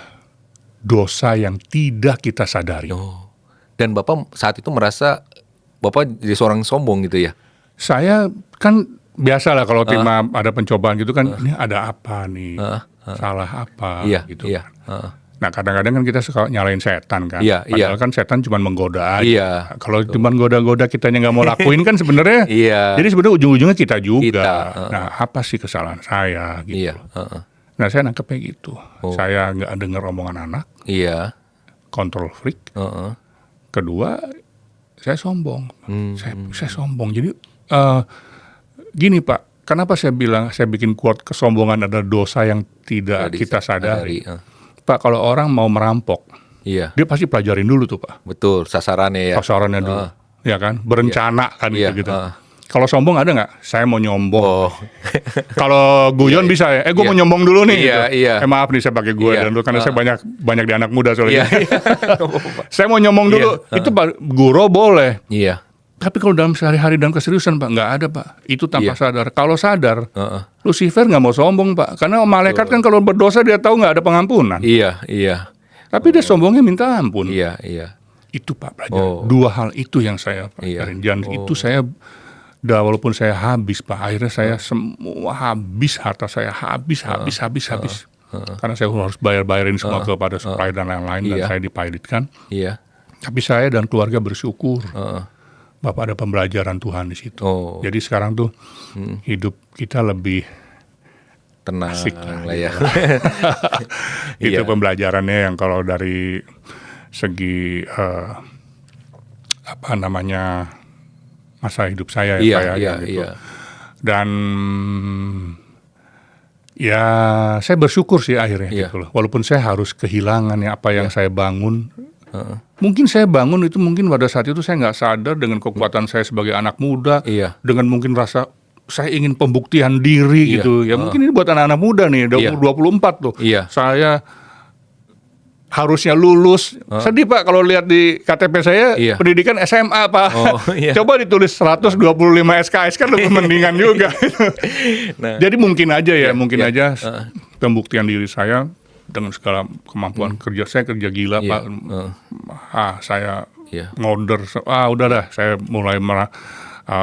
dosa yang tidak kita sadari. Oh. Dan Bapak saat itu merasa Bapak jadi seorang sombong gitu ya? Saya kan biasa lah kalau terima ada pencobaan gitu kan, ini ada apa nih, salah apa Iya, gitu. iya. Nah kadang-kadang kan kita suka nyalain setan kan, Iya, padahal kan setan cuma menggoda aja. Iya, Kalau cuma goda-goda kitanya nggak mau lakuin kan sebenarnya. Iya. Jadi sebenarnya ujung-ujungnya kita juga. Kita, Nah apa sih kesalahan saya gitu. Iya, Nah saya nangkepnya gitu. Oh. Saya nggak dengar omongan anak, iya. kontrol freak. Kedua, saya sombong. Saya sombong. Jadi gini Pak, kenapa saya bilang saya bikin quote kesombongan adalah dosa yang tidak kita sadari. Pak, kalau orang mau merampok, Iya, dia pasti pelajarin dulu tuh Pak, betul sasarannya ya. sasarannya dulu, ya kan, berencana kan Iya, gitu. Kalau sombong ada nggak? Saya mau nyombong. Oh, Kalau guyon bisa ya, gue mau nyombong dulu nih. Iya, gitu. iya. Maaf nih saya pakai gue Iya, dan dulu karena saya banyak di anak muda soalnya. iya, Saya mau nyombong dulu, itu Pak guru boleh. iya, Tapi kalau dalam sehari-hari dalam keseriusan Pak, nggak ada Pak. Itu tanpa Iya. sadar. Kalau sadar, Lucifer nggak mau sombong Pak. Karena malaikat kan kalau berdosa dia tahu nggak ada pengampunan. iya, iya, Tapi dia sombongnya minta ampun. iya, iya. Itu Pak pelajaran. Oh. Dua hal itu yang saya Iya. pelajarin. Dan itu saya, walaupun saya habis Pak, akhirnya saya semua habis, harta saya habis. Karena saya harus bayar-bayarin semua kepada supplier dan lain-lain. Dan Iya. saya dipilotkan. Iya. Tapi saya dan keluarga bersyukur. Bapak ada pembelajaran Tuhan di situ. Oh. Jadi sekarang tuh hidup kita lebih Tenang asik lah, lah ya. itu Iya. pembelajarannya yang kalau dari segi apa namanya masa hidup saya Iya, Pak, ya, iya, gitu. iya. Dan ya saya bersyukur sih akhirnya Iya. gitu loh. Walaupun saya harus kehilangan ya apa yang saya bangun. Mungkin saya bangun itu mungkin pada saat itu saya nggak sadar dengan kekuatan saya sebagai anak muda, Iya. dengan mungkin rasa saya ingin pembuktian diri Iya. gitu. Ya mungkin ini buat anak-anak muda nih, Iya. 24 tuh. Iya. Saya harusnya lulus. Sedih Pak kalau lihat di KTP saya Iya. pendidikan SMA Pak. Oh, iya. Coba ditulis 125 SKS kan lebih mendingan juga. Nah, Jadi mungkin aja ya, iya. aja pembuktian diri saya dengan segala kemampuan kerja saya kerja gila Iya. Pak. Saya Iya. ngorder, udah dah saya mulai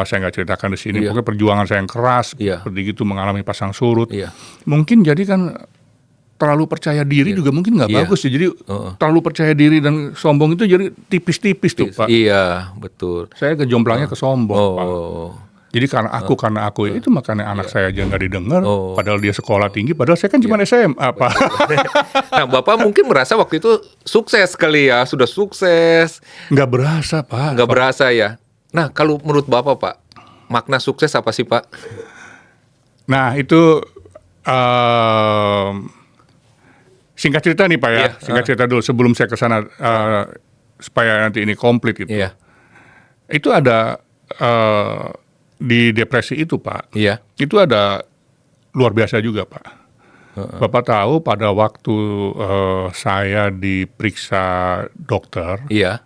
saya nggak ceritakan di sini. Iya. Pokoknya perjuangan saya yang keras, Iya. seperti itu mengalami pasang surut. Iya. Mungkin jadi kan terlalu percaya diri juga mungkin nggak Iya. bagus ya. Jadi terlalu percaya diri dan sombong itu jadi tipis-tipis tuh Pak. Iya, betul. Saya kejomplangnya ke sombong Pak. Oh, Jadi karena aku itu makanya anak saya aja nggak didengar. Oh. Padahal dia sekolah tinggi. Padahal saya kan cuma SMA Pak. nah Bapak mungkin merasa waktu itu sukses kali ya, sudah sukses, Nggak berasa Pak. nggak berasa ya. Nah, kalau menurut Bapak Pak, makna sukses apa sih Pak? Nah itu singkat cerita nih Pak ya. Iya. Singkat cerita dulu sebelum saya ke sana supaya nanti ini komplit gitu. Iya, Itu ada di depresi itu Pak. iya, Itu ada luar biasa juga Pak. Bapak tahu pada waktu saya diperiksa dokter. iya,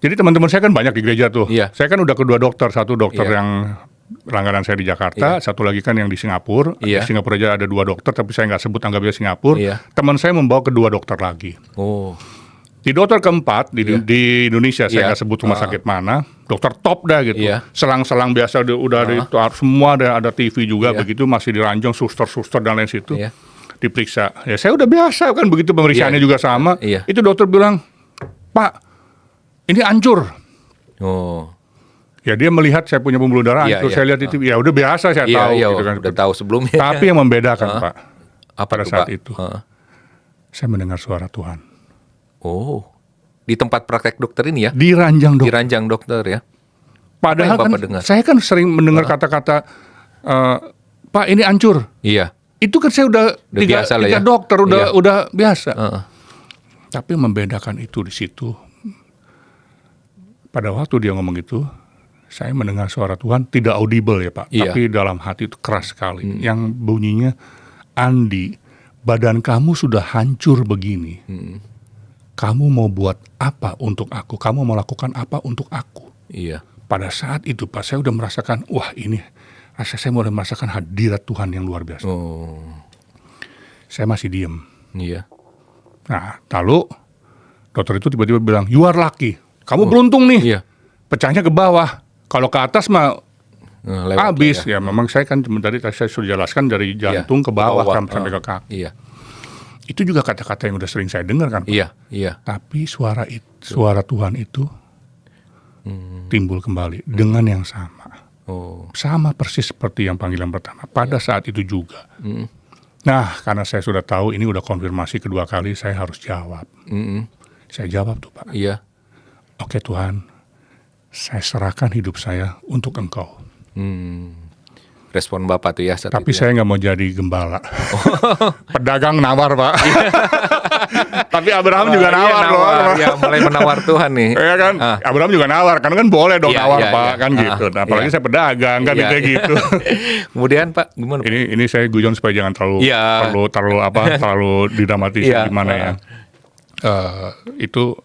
Jadi teman-teman saya kan banyak di gereja tuh. Iya. Saya kan udah kedua dokter, satu dokter Iya. yang langganan saya di Jakarta, satu lagi kan yang di Singapura. Iya. Di Singapura aja ada 2 dokter, tapi saya nggak sebut anggapnya Singapura. Iya. Teman saya membawa kedua dokter lagi. oh, Di dokter keempat di Indonesia, saya Iya. nggak sebut rumah sakit mana, dokter top dah gitu. Iya. Selang-selang biasa udah ada itu, semua ada TV juga, Iya. begitu masih diranjang suster-suster dan lain situ. Iya. Diperiksa. Ya saya udah biasa kan begitu pemeriksaannya Iya. juga sama. Iya. Itu dokter bilang, "Pak, ini hancur." oh, Ya dia melihat saya punya pembuluh darah Iya, hancur. iya. Saya lihat itu, ya udah biasa saya iya, tahu iya, gitu kan. udah tahu sebelumnya. Tapi yang membedakan Pak, apa pada tuh, saat Pak? itu, saya mendengar suara Tuhan. Oh, di tempat praktek dokter ini ya, Di ranjang di dokter. ranjang dokter ya. Padahal Apa yang kan Bapak dengar? saya kan sering mendengar kata-kata, Pak ini hancur. Iya, Itu kan saya udah biasa lah tiga ya. dokter, Iya. udah biasa. Heeh. Tapi membedakan itu di situ. Pada waktu dia ngomong itu, saya mendengar suara Tuhan tidak audible ya Pak, Iya. tapi dalam hati itu keras sekali. Yang bunyinya, Andi, badan kamu sudah hancur begini. Kamu mau buat apa untuk aku? Kamu mau lakukan apa untuk aku? Iya, Pada saat itu Pak, saya udah merasakan, wah ini saya mulai merasakan hadirat Tuhan yang luar biasa. Saya masih diem. Iya. Nah, lalu dokter itu tiba-tiba bilang, you are lucky. Kamu beruntung nih. Iya. Pecahnya ke bawah. Kalau ke atas mah Lewat habis. lah Ya memang saya kan tadi saya sudah jelaskan dari jantung ke bawah sampai ke kaki. Iya. Itu juga kata-kata yang udah sering saya dengar kan, Pak. Iya. Iya. Tapi suara Tuhan itu timbul kembali dengan yang sama. Sama persis seperti yang panggilan pertama. Pada saat itu juga. Nah, karena saya sudah tahu ini udah konfirmasi kedua kali, saya harus jawab. Saya jawab tuh, Pak. Iya. Oke Tuhan, saya serahkan hidup saya untuk Engkau. Respon Bapak tuh ya saat Tapi itu saya nggak mau jadi gembala. Pedagang nawar, Pak. Tapi Abraham juga nawar loh. Ya, mulai menawar Tuhan nih. Ya kan, Abraham juga nawar, karena kan boleh dong Iya, nawar, iya, Pak, iya. kan gitu. Nah, apalagi saya pedagang kan Iya. kayak gitu. Kemudian Pak, gimana? Pak? Ini saya guyon supaya jangan Iya. terlalu didramatis Iya. gimana ya. Itu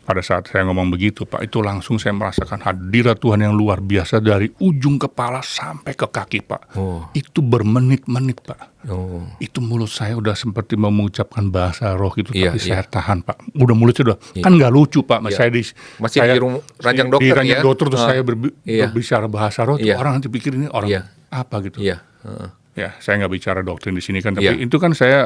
pada saat saya ngomong begitu, Pak, itu langsung saya merasakan hadirat Tuhan yang luar biasa dari ujung kepala sampai ke kaki, Pak. Itu bermenit-menit, Pak. Itu mulut saya udah seperti mengucapkan bahasa roh gitu, Iya, tapi iya. saya tahan, Pak. Udah mulutnya udah, kan nggak lucu, Pak. Iya. Saya Masih di ranjang dokter di ranjang ya? dokter, terus saya Iya. berbicara bahasa roh, tuh Iya. orang nanti pikir ini orang Iya. apa gitu. Iya. Ya, saya nggak bicara doktrin di sini kan, tapi Iya. itu kan saya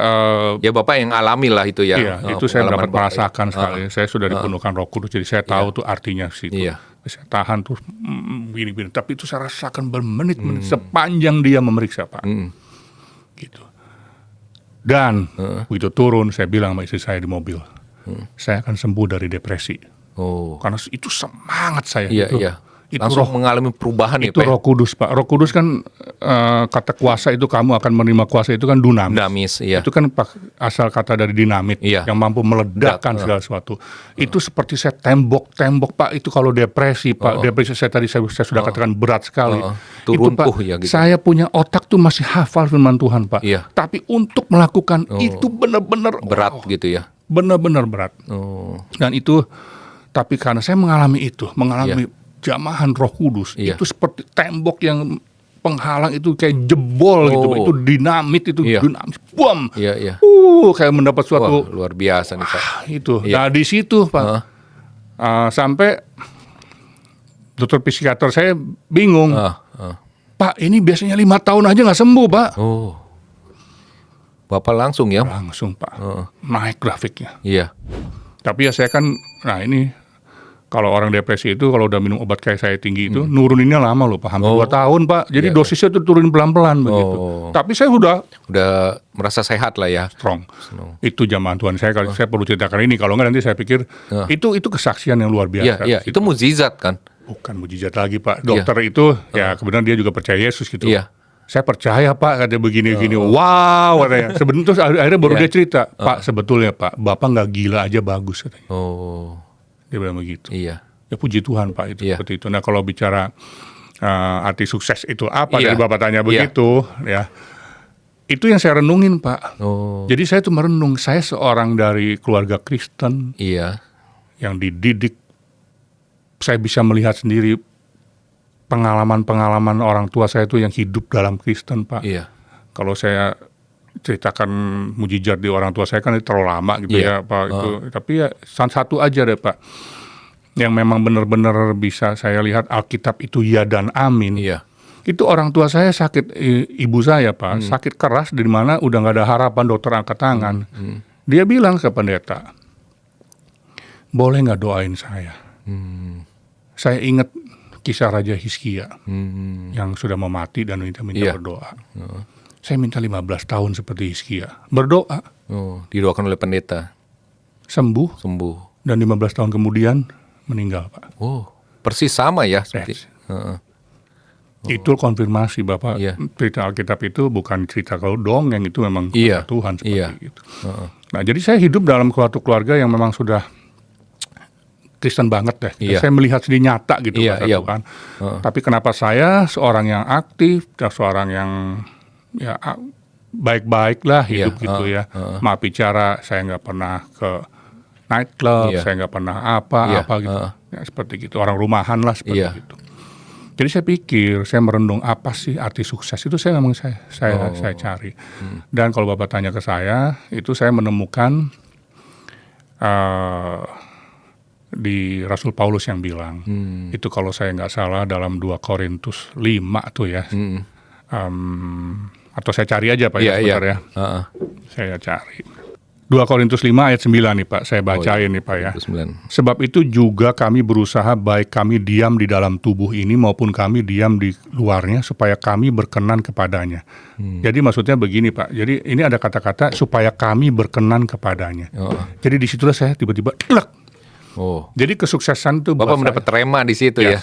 Ya Bapak yang alami lah itu ya. iya, itu saya pengalaman dapat Bapak. merasakan sekali. Saya sudah dipenuhkan Roh Kudus, jadi saya tahu tuh artinya situ. Iya. Saya tahan tuh gini-gini, tapi itu saya rasakan bermenit-menit sepanjang dia memeriksa, Pak. Gitu. Dan begitu turun, saya bilang sama istri saya di mobil, saya akan sembuh dari depresi. Karena itu semangat saya. Iya, iya. Itu Langsung mengalami perubahan ya itu Pak. Roh Kudus, Pak. Roh Kudus kan kata kuasa itu, kamu akan menerima kuasa itu kan dunamis. Dinamis, iya. Itu kan asal kata dari dinamit Iya. yang mampu meledakkan segala sesuatu. Itu seperti saya tembok-tembok, Pak. Itu kalau depresi, Pak. Depresi saya tadi saya sudah katakan berat sekali. Itu runtuh ya gitu. Saya punya otak tuh masih hafal firman Tuhan, Pak. Iya. Tapi untuk melakukan itu benar-benar Berat gitu ya. benar-benar berat. Dan itu, tapi karena saya mengalami itu, mengalami jamahan Roh Kudus, Iya. itu seperti tembok yang penghalang itu kayak jebol gitu, Pak. Itu dinamit, itu Iya. dinamis, bom, Iya, iya. kayak mendapat Wah, suatu luar biasa nih Pak. itu. Iya. Nah di situ, Pak, sampai dokter psikiater saya bingung, Pak, ini biasanya 5 tahun aja nggak sembuh, Pak. Bapak langsung ya? Langsung, Pak, naik grafiknya. Iya. Tapi ya saya kan, nah ini kalau orang depresi itu kalau udah minum obat kayak saya tinggi itu nuruninnya lama loh, Pak, hampir 2 tahun, Pak. Jadi dosisnya tuh turun pelan-pelan begitu. Tapi saya udah Udah merasa sehat lah ya. strong. Itu zaman Tuhan saya, kalau saya perlu ceritakan ini, kalau nggak nanti saya pikir itu kesaksian yang luar Iya, biasa. iya. Itu mukjizat kan? Bukan mujizat lagi, Pak. Dokter itu ya kebetulan dia juga percaya Yesus gitu. Iya. Saya percaya, Pak, katanya begini-gini. Wow, katanya. Sebenarnya terus akhirnya baru dia cerita, Pak, sebetulnya Pak, Bapak nggak gila aja bagus, katanya. Dia bilang begitu. Iya. Ya puji Tuhan, Pak, itu Iya. seperti itu. Nah, kalau bicara arti sukses itu apa, Iya. dari Bapak tanya Iya. begitu, ya. Itu yang saya renungin, Pak. Jadi saya tuh merenung, saya seorang dari keluarga Kristen Iya. yang dididik, saya bisa melihat sendiri pengalaman-pengalaman orang tua saya itu yang hidup dalam Kristen, Pak. Iya. Kalau saya ceritakan mujizat di orang tua saya kan itu terlalu lama gitu Iya. ya, Pak. Itu. Tapi ya satu aja deh, Pak, yang memang benar-benar bisa saya lihat Alkitab itu ya dan amin. Iya. Itu orang tua saya sakit, ibu saya, Pak, sakit keras di mana udah nggak ada harapan, dokter angkat tangan. Dia bilang ke pendeta, boleh nggak doain saya? Saya ingat kisah Raja Hizkia yang sudah mau mati dan minta Iya. berdoa. Saya minta 15 tahun seperti Hizkia, berdoa, Didoakan oleh pendeta. sembuh, Sembuh. dan 15 tahun kemudian meninggal, Pak. Persis sama ya seperti. Itu konfirmasi, Bapak. Iya. Cerita Alkitab itu bukan cerita kalau dongeng, itu memang Iya. Tuhan seperti Iya. itu. Nah, jadi saya hidup dalam suatu keluarga yang memang sudah Kristen banget deh. Iya. Saya melihat sendiri nyata gitu, Iya, kata iya. Tuhan. Tapi kenapa saya seorang yang aktif, dan seorang yang ya baik-baik lah hidup Iya, gitu ya. Maaf bicara, saya nggak pernah ke nightclub, Iya. saya nggak pernah apa Iya, gitu. Ya, seperti gitu, orang rumahan lah seperti Iya. gitu. Jadi saya pikir, saya merenung apa sih arti sukses itu saya memang saya cari. Dan kalau Bapak tanya ke saya, itu saya menemukan di Rasul Paulus yang bilang, itu kalau saya nggak salah dalam 2 Korintus 5 tuh ya. Atau saya cari aja Pak ya sebentar ya. Saya cari. 2 Korintus 5 ayat 9 nih Pak, saya bacain nih Pak ya. 9. Sebab itu juga kami berusaha baik kami diam di dalam tubuh ini maupun kami diam di luarnya supaya kami berkenan kepadanya. Jadi maksudnya begini Pak, jadi ini ada kata-kata supaya kami berkenan kepadanya. Jadi disitulah saya tiba-tiba jadi kesuksesan itu Bapak mendapat rema di situ ya.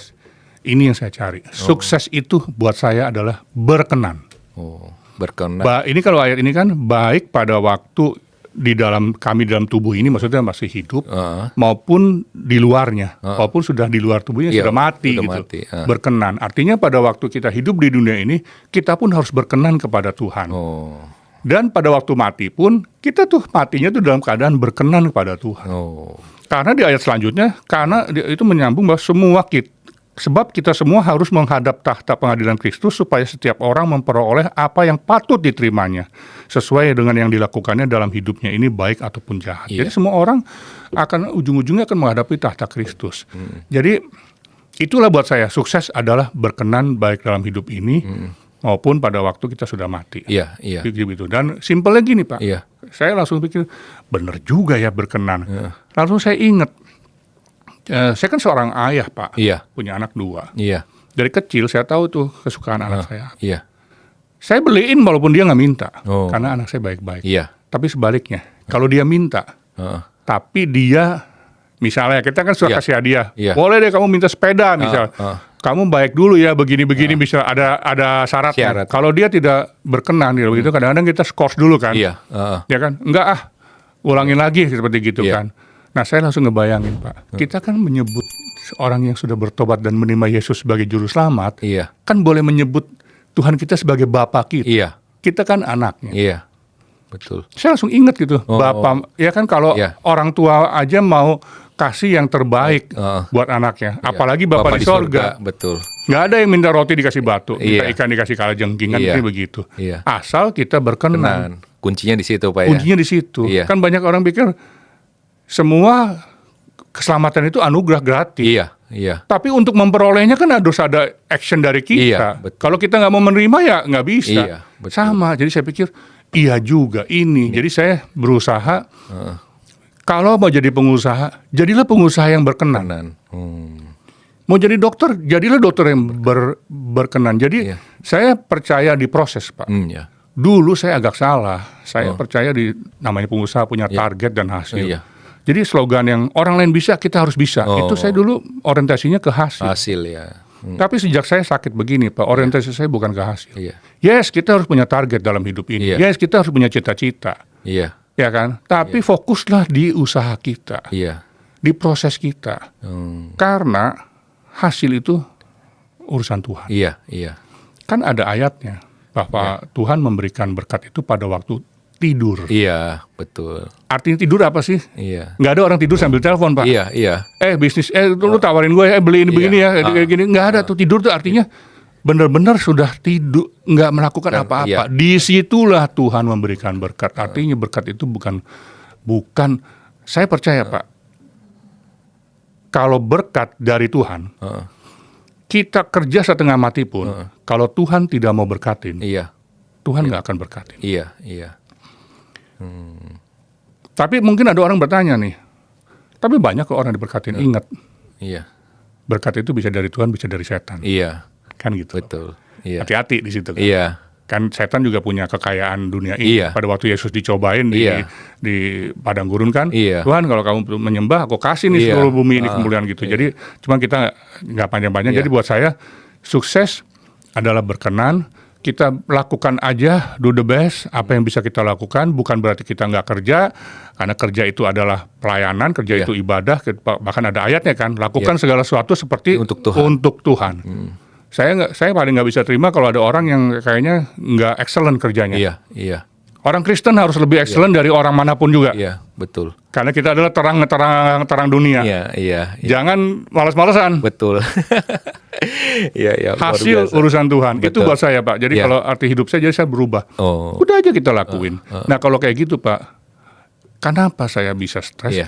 Ini yang saya cari. Sukses itu buat saya adalah berkenan. Berkenan. Ini kalau ayat ini kan baik pada waktu di dalam tubuh ini maksudnya masih hidup maupun di luarnya, maupun sudah di luar tubuhnya sudah mati sudah gitu. mati. Berkenan. Artinya pada waktu kita hidup di dunia ini kita pun harus berkenan kepada Tuhan. Dan pada waktu mati pun kita tuh matinya tuh dalam keadaan berkenan kepada Tuhan. Karena di ayat selanjutnya, karena itu menyambung bahwa sebab kita semua harus menghadap tahta pengadilan Kristus supaya setiap orang memperoleh apa yang patut diterimanya sesuai dengan yang dilakukannya dalam hidupnya ini baik ataupun jahat. Jadi semua orang akan ujung-ujungnya akan menghadapi tahta Kristus. Jadi itulah buat saya sukses adalah berkenan baik dalam hidup ini maupun pada waktu kita sudah mati. Gitu. Dan simpelnya gini Pak, saya langsung pikir benar juga ya berkenan. Langsung saya ingat. Saya kan seorang ayah Pak, punya anak 2. Dari kecil saya tahu tuh kesukaan anak saya. Saya beliin walaupun dia nggak minta, karena anak saya baik-baik. Tapi sebaliknya, kalau dia minta, tapi dia, misalnya kita kan suka kasih hadiah, boleh deh kamu minta sepeda misalnya, kamu baik dulu ya begini-begini, bisa ada syaratnya. Kalau dia tidak berkenan, begitu kadang-kadang kita skors dulu kan, ya kan, enggak ulangin lagi seperti gitu kan. Nah saya langsung ngebayangin Pak, kita kan menyebut orang yang sudah bertobat dan menerima Yesus sebagai juru selamat, kan boleh menyebut Tuhan kita sebagai Bapa kita. Kita kan anaknya. Betul. Saya langsung ingat gitu, Bapa, ya kan kalau orang tua aja mau kasih yang terbaik buat anaknya, apalagi Bapa di sorga. Betul. Nggak ada yang minta roti dikasih batu, minta ikan dikasih kalajengking, kan begitu. Asal kita berkenan. Kuncinya di situ Pak ya. Kuncinya di situ. Kan banyak orang pikir semua keselamatan itu anugerah gratis. Tapi untuk memperolehnya kan harus ada action dari kita. Kalau kita nggak mau menerima ya nggak bisa. Sama. Jadi saya pikir iya juga ini. Jadi saya berusaha. Kalau mau jadi pengusaha, jadilah pengusaha yang berkenan. Mau jadi dokter, jadilah dokter yang berkenan. Jadi saya percaya di proses Pak. Dulu saya agak salah. Saya percaya di namanya pengusaha punya target dan hasil. Jadi slogan yang orang lain bisa, kita harus bisa. Itu saya dulu orientasinya ke hasil. Tapi sejak saya sakit begini Pak, orientasi saya bukan ke hasil. Yes, kita harus punya target dalam hidup ini. Yes, kita harus punya cita-cita. Ya kan? Tapi fokuslah di usaha kita. Di proses kita. Karena hasil itu urusan Tuhan. Kan ada ayatnya bahwa Tuhan memberikan berkat itu pada waktu tidur. Betul. Artinya tidur apa sih? Nggak ada orang tidur sambil telepon Pak. Bisnis, lu tawarin gue beli ini begini ya, gini. Nggak ada tuh tidur tuh artinya benar-benar sudah tidur, nggak melakukan apa-apa. Disitulah Tuhan memberikan berkat. Artinya berkat itu bukan. Saya percaya Pak, kalau berkat dari Tuhan, kita kerja setengah mati pun, kalau Tuhan tidak mau berkatin, Tuhan nggak akan berkatin. Tapi mungkin ada orang bertanya nih, tapi banyak kok orang diberkatin. Ingat, berkat itu bisa dari Tuhan, bisa dari setan. Kan gitu. Betul. Hati-hati di situ kan. Kan setan juga punya kekayaan dunia ini. Pada waktu Yesus dicobain di padang gurun kan, Tuhan kalau kamu menyembah, aku kasih nih seluruh bumi ini kemuliaan gitu. Jadi cuma kita nggak panjang-panjang. Jadi buat saya sukses adalah berkenan. Kita lakukan aja, do the best, apa yang bisa kita lakukan, bukan berarti kita nggak kerja, karena kerja itu adalah pelayanan, kerja itu ibadah, bahkan ada ayatnya kan, lakukan segala sesuatu seperti untuk Tuhan. Saya paling nggak bisa terima kalau ada orang yang kayaknya nggak excellent kerjanya. Orang Kristen harus lebih excellent dari orang manapun juga. Betul. Karena kita adalah terang dunia. Jangan malas-malesan. Betul. Iya, iya. luar Hasil biasa. urusan Tuhan. Itu Betul. buat saya, Pak. Jadi Ya. kalau arti hidup saya, jadi saya berubah. Oh. Udah aja kita lakuin. Nah kalau kayak gitu, Pak, kenapa saya bisa stres? Iya.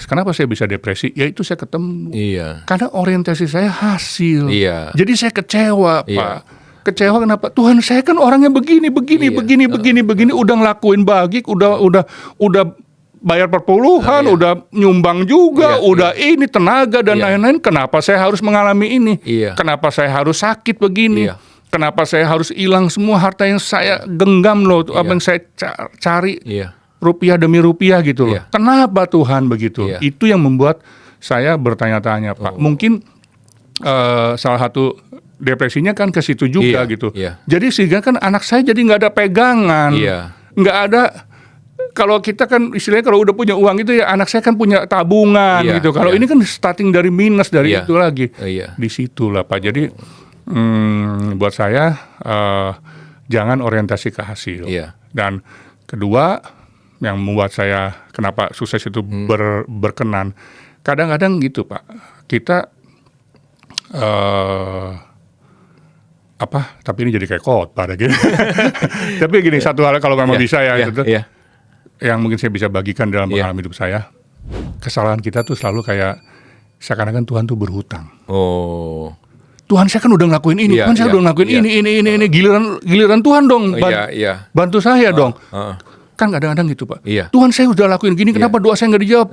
Kenapa saya bisa depresi? Ya itu saya ketemu. Iya. Karena orientasi saya hasil. Iya. Jadi saya kecewa, Iya. Pak. Kecewa kenapa? Tuhan, saya kan orangnya begini, Iya. begini. Udah ngelakuin bagik, udah bayar perpuluhan, Iya. udah nyumbang juga, Iya, udah ini tenaga dan Iya. lain-lain. Kenapa saya harus mengalami ini? Iya. Kenapa saya harus sakit begini? Iya. Kenapa saya harus hilang semua harta yang saya genggam loh, apa Iya. yang saya cari Iya. rupiah demi rupiah gitu loh. Iya. Kenapa Tuhan begitu? Iya. Itu yang membuat saya bertanya-tanya, Pak. Mungkin salah satu depresinya kan ke situ juga Iya, gitu. iya. Jadi sehingga kan anak saya jadi nggak ada pegangan, Iya. nggak ada. Kalau kita kan istilahnya kalau udah punya uang itu ya anak saya kan punya tabungan Iya, gitu. Kalau iya. ini kan starting dari minus dari Iya. itu lagi. Iya. Di situlah Pak. Jadi buat saya jangan orientasi ke hasil. Iya. Dan kedua yang membuat saya kenapa sukses itu berkenan. Kadang-kadang gitu Pak. Kita tapi ini jadi kayak khotbah gitu. Tapi gini satu hal kalau memang Iya, bisa ya iya, gitu, iya. yang mungkin saya bisa bagikan dalam Iya. pengalaman hidup saya. Kesalahan kita tuh selalu kayak seakan-akan Tuhan tuh berhutang. Oh. Tuhan saya kan udah ngelakuin ini, Iya, Tuhan saya iya, udah ngelakuin iya. ini, giliran Tuhan dong, Iya, iya. bantu saya dong. Heeh. Kan kadang-kadang gitu Pak. Iya. Tuhan saya udah lakuin gini, kenapa doa saya nggak dijawab?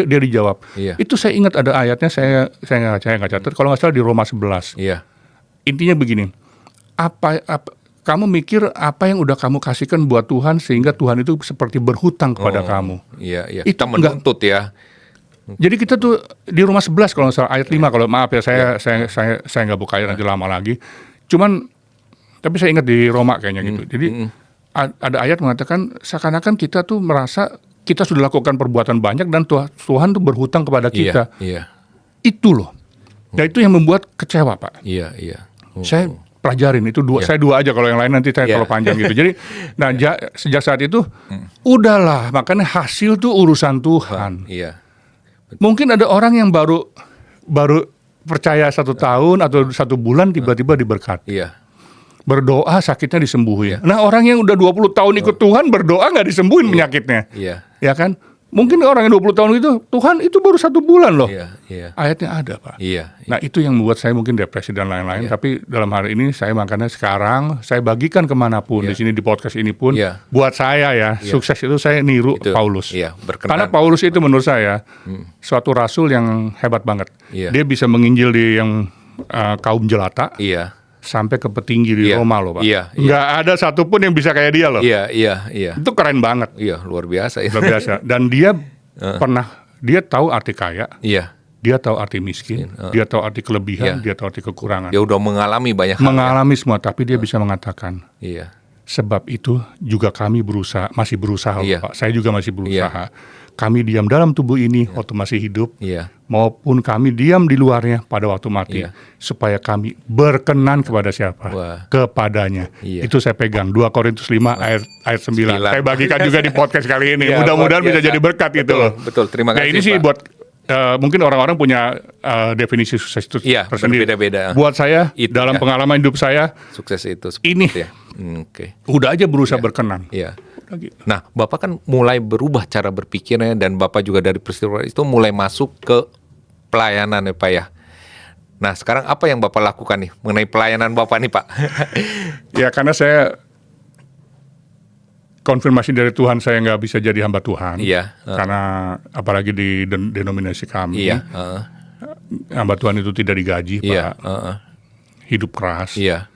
Dia dijawab. Iya. Itu saya ingat ada ayatnya, saya nggak catat. Kalau nggak salah di Roma 11. Iya. Intinya begini, kamu mikir apa yang udah kamu kasihkan buat Tuhan sehingga Tuhan itu seperti berhutang kepada kamu. Iya, iya. Itu Kita menuntut ya. Jadi kita tuh di Roma 11 kalau nggak salah ayat 5, kalau maaf ya saya nggak buka ayat nanti lama lagi. Cuman tapi saya ingat di Roma kayaknya gitu. Jadi ada ayat mengatakan seakan-akan kita tuh merasa kita sudah lakukan perbuatan banyak dan Tuhan tuh berhutang kepada kita. Iya. Itu loh. Nah itu yang membuat kecewa Pak. Iya, iya. Oh. Saya pelajarin itu dua, saya dua aja, kalau yang lain nanti saya Iya. kalau panjang gitu. Jadi, nah sejak saat itu, udahlah, makanya hasil tuh urusan Tuhan. Iya. Mungkin ada orang yang baru percaya 1 tahun atau 1 bulan tiba-tiba diberkati. Iya. Berdoa sakitnya disembuhin. Nah orang yang udah 20 tahun ikut Tuhan berdoa nggak disembuhin penyakitnya, Iya. ya kan? Mungkin orang yang 20 tahun itu Tuhan itu baru 1 bulan loh. Iya, iya. Ayatnya ada Pak. Iya. Nah itu yang membuat saya mungkin depresi dan lain-lain. Iya. Tapi dalam hal ini saya makanya sekarang saya bagikan kemanapun di sini di podcast ini pun. Iya. Buat saya ya sukses itu saya niru Itu, Paulus. iya, berkenan. Karena Paulus itu menurut saya suatu rasul yang hebat banget. Iya. Dia bisa menginjil di yang kaum jelata Iya. sampai ke petinggi di Iya. Roma loh Pak. Iya, iya. Nggak ada satupun yang bisa kayak dia loh. Iya, iya, iya. Itu keren banget, Iya, luar biasa ya. luar biasa. Dan dia dia tahu arti kaya. Iya. Dia tahu arti miskin, dia tahu arti kelebihan, Iya. dia tahu arti kekurangan. Dia udah mengalami banyak hal. Mengalami semua, tapi dia bisa mengatakan, Iya. sebab itu juga kami masih berusaha, Iya. Pak. Saya juga masih berusaha. Kami diam dalam tubuh ini waktu masih hidup, Iya. maupun kami diam di luarnya pada waktu mati, Iya. supaya kami berkenan kepada siapa? Wah. Kepadanya. Iya. Itu saya pegang 2 Korintus 5 ayat 9. 9. Saya bagikan juga di podcast kali ini. Iya, Mudah-mudahan luar bisa biasa. jadi berkat itu Betul, loh. betul. Terima Nah kasih, ini sih Pak. buat mungkin orang-orang punya definisi sukses itu Iya, tersendiri. berbeda-beda. Buat saya Itu, dalam ya. pengalaman hidup saya Sukses itu seperti Ini. itu ya. Oke. udah aja berusaha berkenan. Iya. Udah gitu. Nah, Bapak kan mulai berubah cara berpikirnya dan Bapak juga dari peristiwa itu mulai masuk ke pelayanan ya Pak ya. Nah, sekarang apa yang Bapak lakukan nih mengenai pelayanan Bapak nih Pak? Ya karena saya konfirmasi dari Tuhan saya nggak bisa jadi hamba Tuhan. Iya. Karena apalagi di denominasi kami, Iya. hamba Tuhan itu tidak digaji, Iya. Pak. Hidup keras. Iya.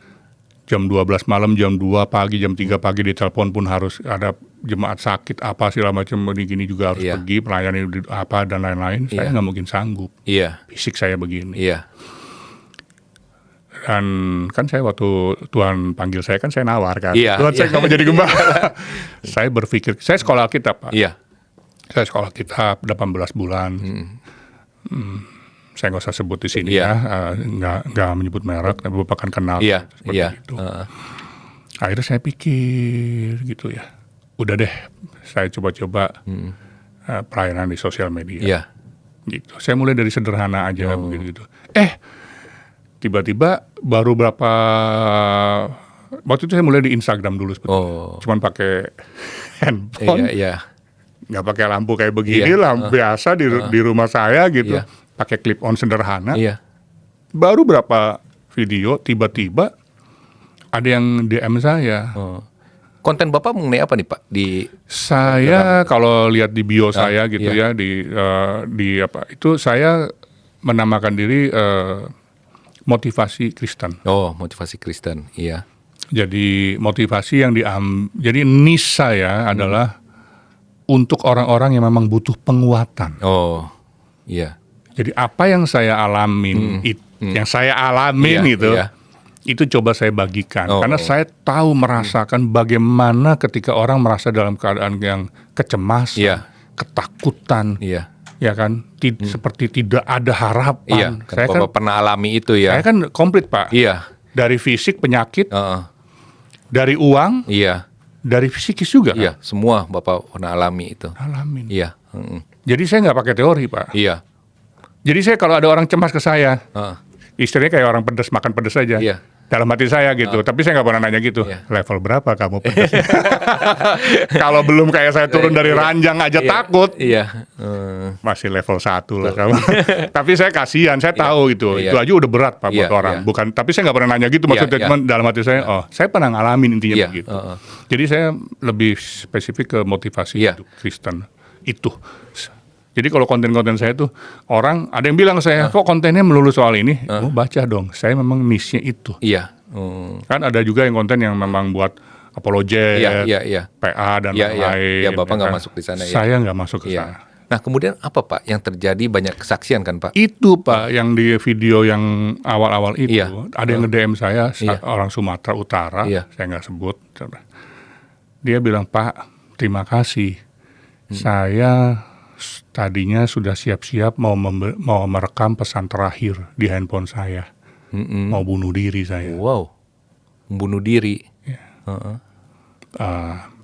Jam 12 malam, jam 2 pagi, jam 3 pagi ditelepon pun harus ada jemaat sakit apa segala macam gini juga harus Iya. pergi melayani apa dan lain-lain. Saya nggak mungkin sanggup. Iya. Fisik saya begini. Iya. Dan kan saya waktu Tuhan panggil saya kan saya nawar kan. Iya, Tuhan saya iya. nggak mau jadi gembala. Saya berpikir, saya sekolah Alkitab Pak. Iya. Saya sekolah Alkitab 18 bulan. Saya nggak usah sebut di sini Iya. ya, nggak menyebut merek, tapi Bapak kan kenal. Iya. Seperti Iya. itu. Akhirnya saya pikir gitu ya, udah deh, saya coba-coba pelayanan di sosial media. Iya. Gitu. Saya mulai dari sederhana aja begitu. tiba-tiba baru berapa waktu itu saya mulai di Instagram dulu sebetulnya. Oh. Cuman pakai handphone, Iya. nggak pakai lampu kayak begini Iya. lah, biasa di rumah saya gitu, Iya. pakai clip on sederhana. Iya. Baru berapa video tiba-tiba ada yang DM saya. Oh. Konten Bapak mengenai apa nih Pak di Saya kalau lihat di bio saya gitu iya. ya di apa itu saya menamakan diri motivasi Kristen. motivasi Kristen? Iya. Jadi motivasi yang jadi niche saya adalah untuk orang-orang yang memang butuh penguatan. Oh, iya. Jadi apa yang saya alamin, yang saya alamin Iya, gitu, iya. itu coba saya bagikan. Oh, Karena saya tahu merasakan bagaimana ketika orang merasa dalam keadaan yang kecemasan, Iya. ketakutan, Iya. ya kan, seperti tidak ada Iya, harapan. kan Saya Bapak pernah alami itu ya. saya kan komplit Pak. Iya. Dari fisik penyakit, Heeh. dari uang, Iya. dari psikis juga kan. Iya, semua Bapak pernah alami itu. Alamin. Iya. Heeh. Jadi saya nggak pakai teori Pak. Iya. Jadi saya kalau ada orang cemas ke saya, Heeh. istilahnya kayak orang pedas makan pedas saja. Iya. Dalam hati saya gitu, tapi saya nggak pernah nanya gitu. Iya. Level berapa kamu pedasnya? Kalau belum kayak saya turun dari ranjang aja Iya. takut, Iya. masih level 1 lah kamu. Tapi saya kasihan, saya tahu gitu. Iya. Itu aja udah berat Pak buat Iya, orang. iya. Bukan, tapi saya nggak pernah nanya gitu. Maksudnya Iya, iya. cuman dalam hati saya, saya pernah ngalamin intinya Iya, begitu. heeh. Jadi saya lebih spesifik ke motivasi Iya. hidup Kristen itu. Jadi kalau konten-konten saya tuh orang ada yang bilang ke saya, kok kontennya melulu soal ini? Oh, baca dong. Saya memang niche-nya itu. Iya. Kan ada juga yang konten yang memang buat apologet, Iya. PA dan Iya, iya. lain-lain. Ya, Bapak nggak kan. masuk di sana, ya. Saya nggak masuk ke Iya. sana. Nah, kemudian apa Pak yang terjadi, banyak kesaksian kan Pak? Itu Pak yang di video yang awal-awal itu, Iya. ada yang nge-DM saya, Iya. orang Sumatera Utara, Iya. saya nggak sebut. Dia bilang, Pak, terima kasih. Saya tadinya sudah siap-siap mau merekam pesan terakhir di handphone saya. Mau bunuh diri saya. Wow. Membunuh diri. Iya. Heeh.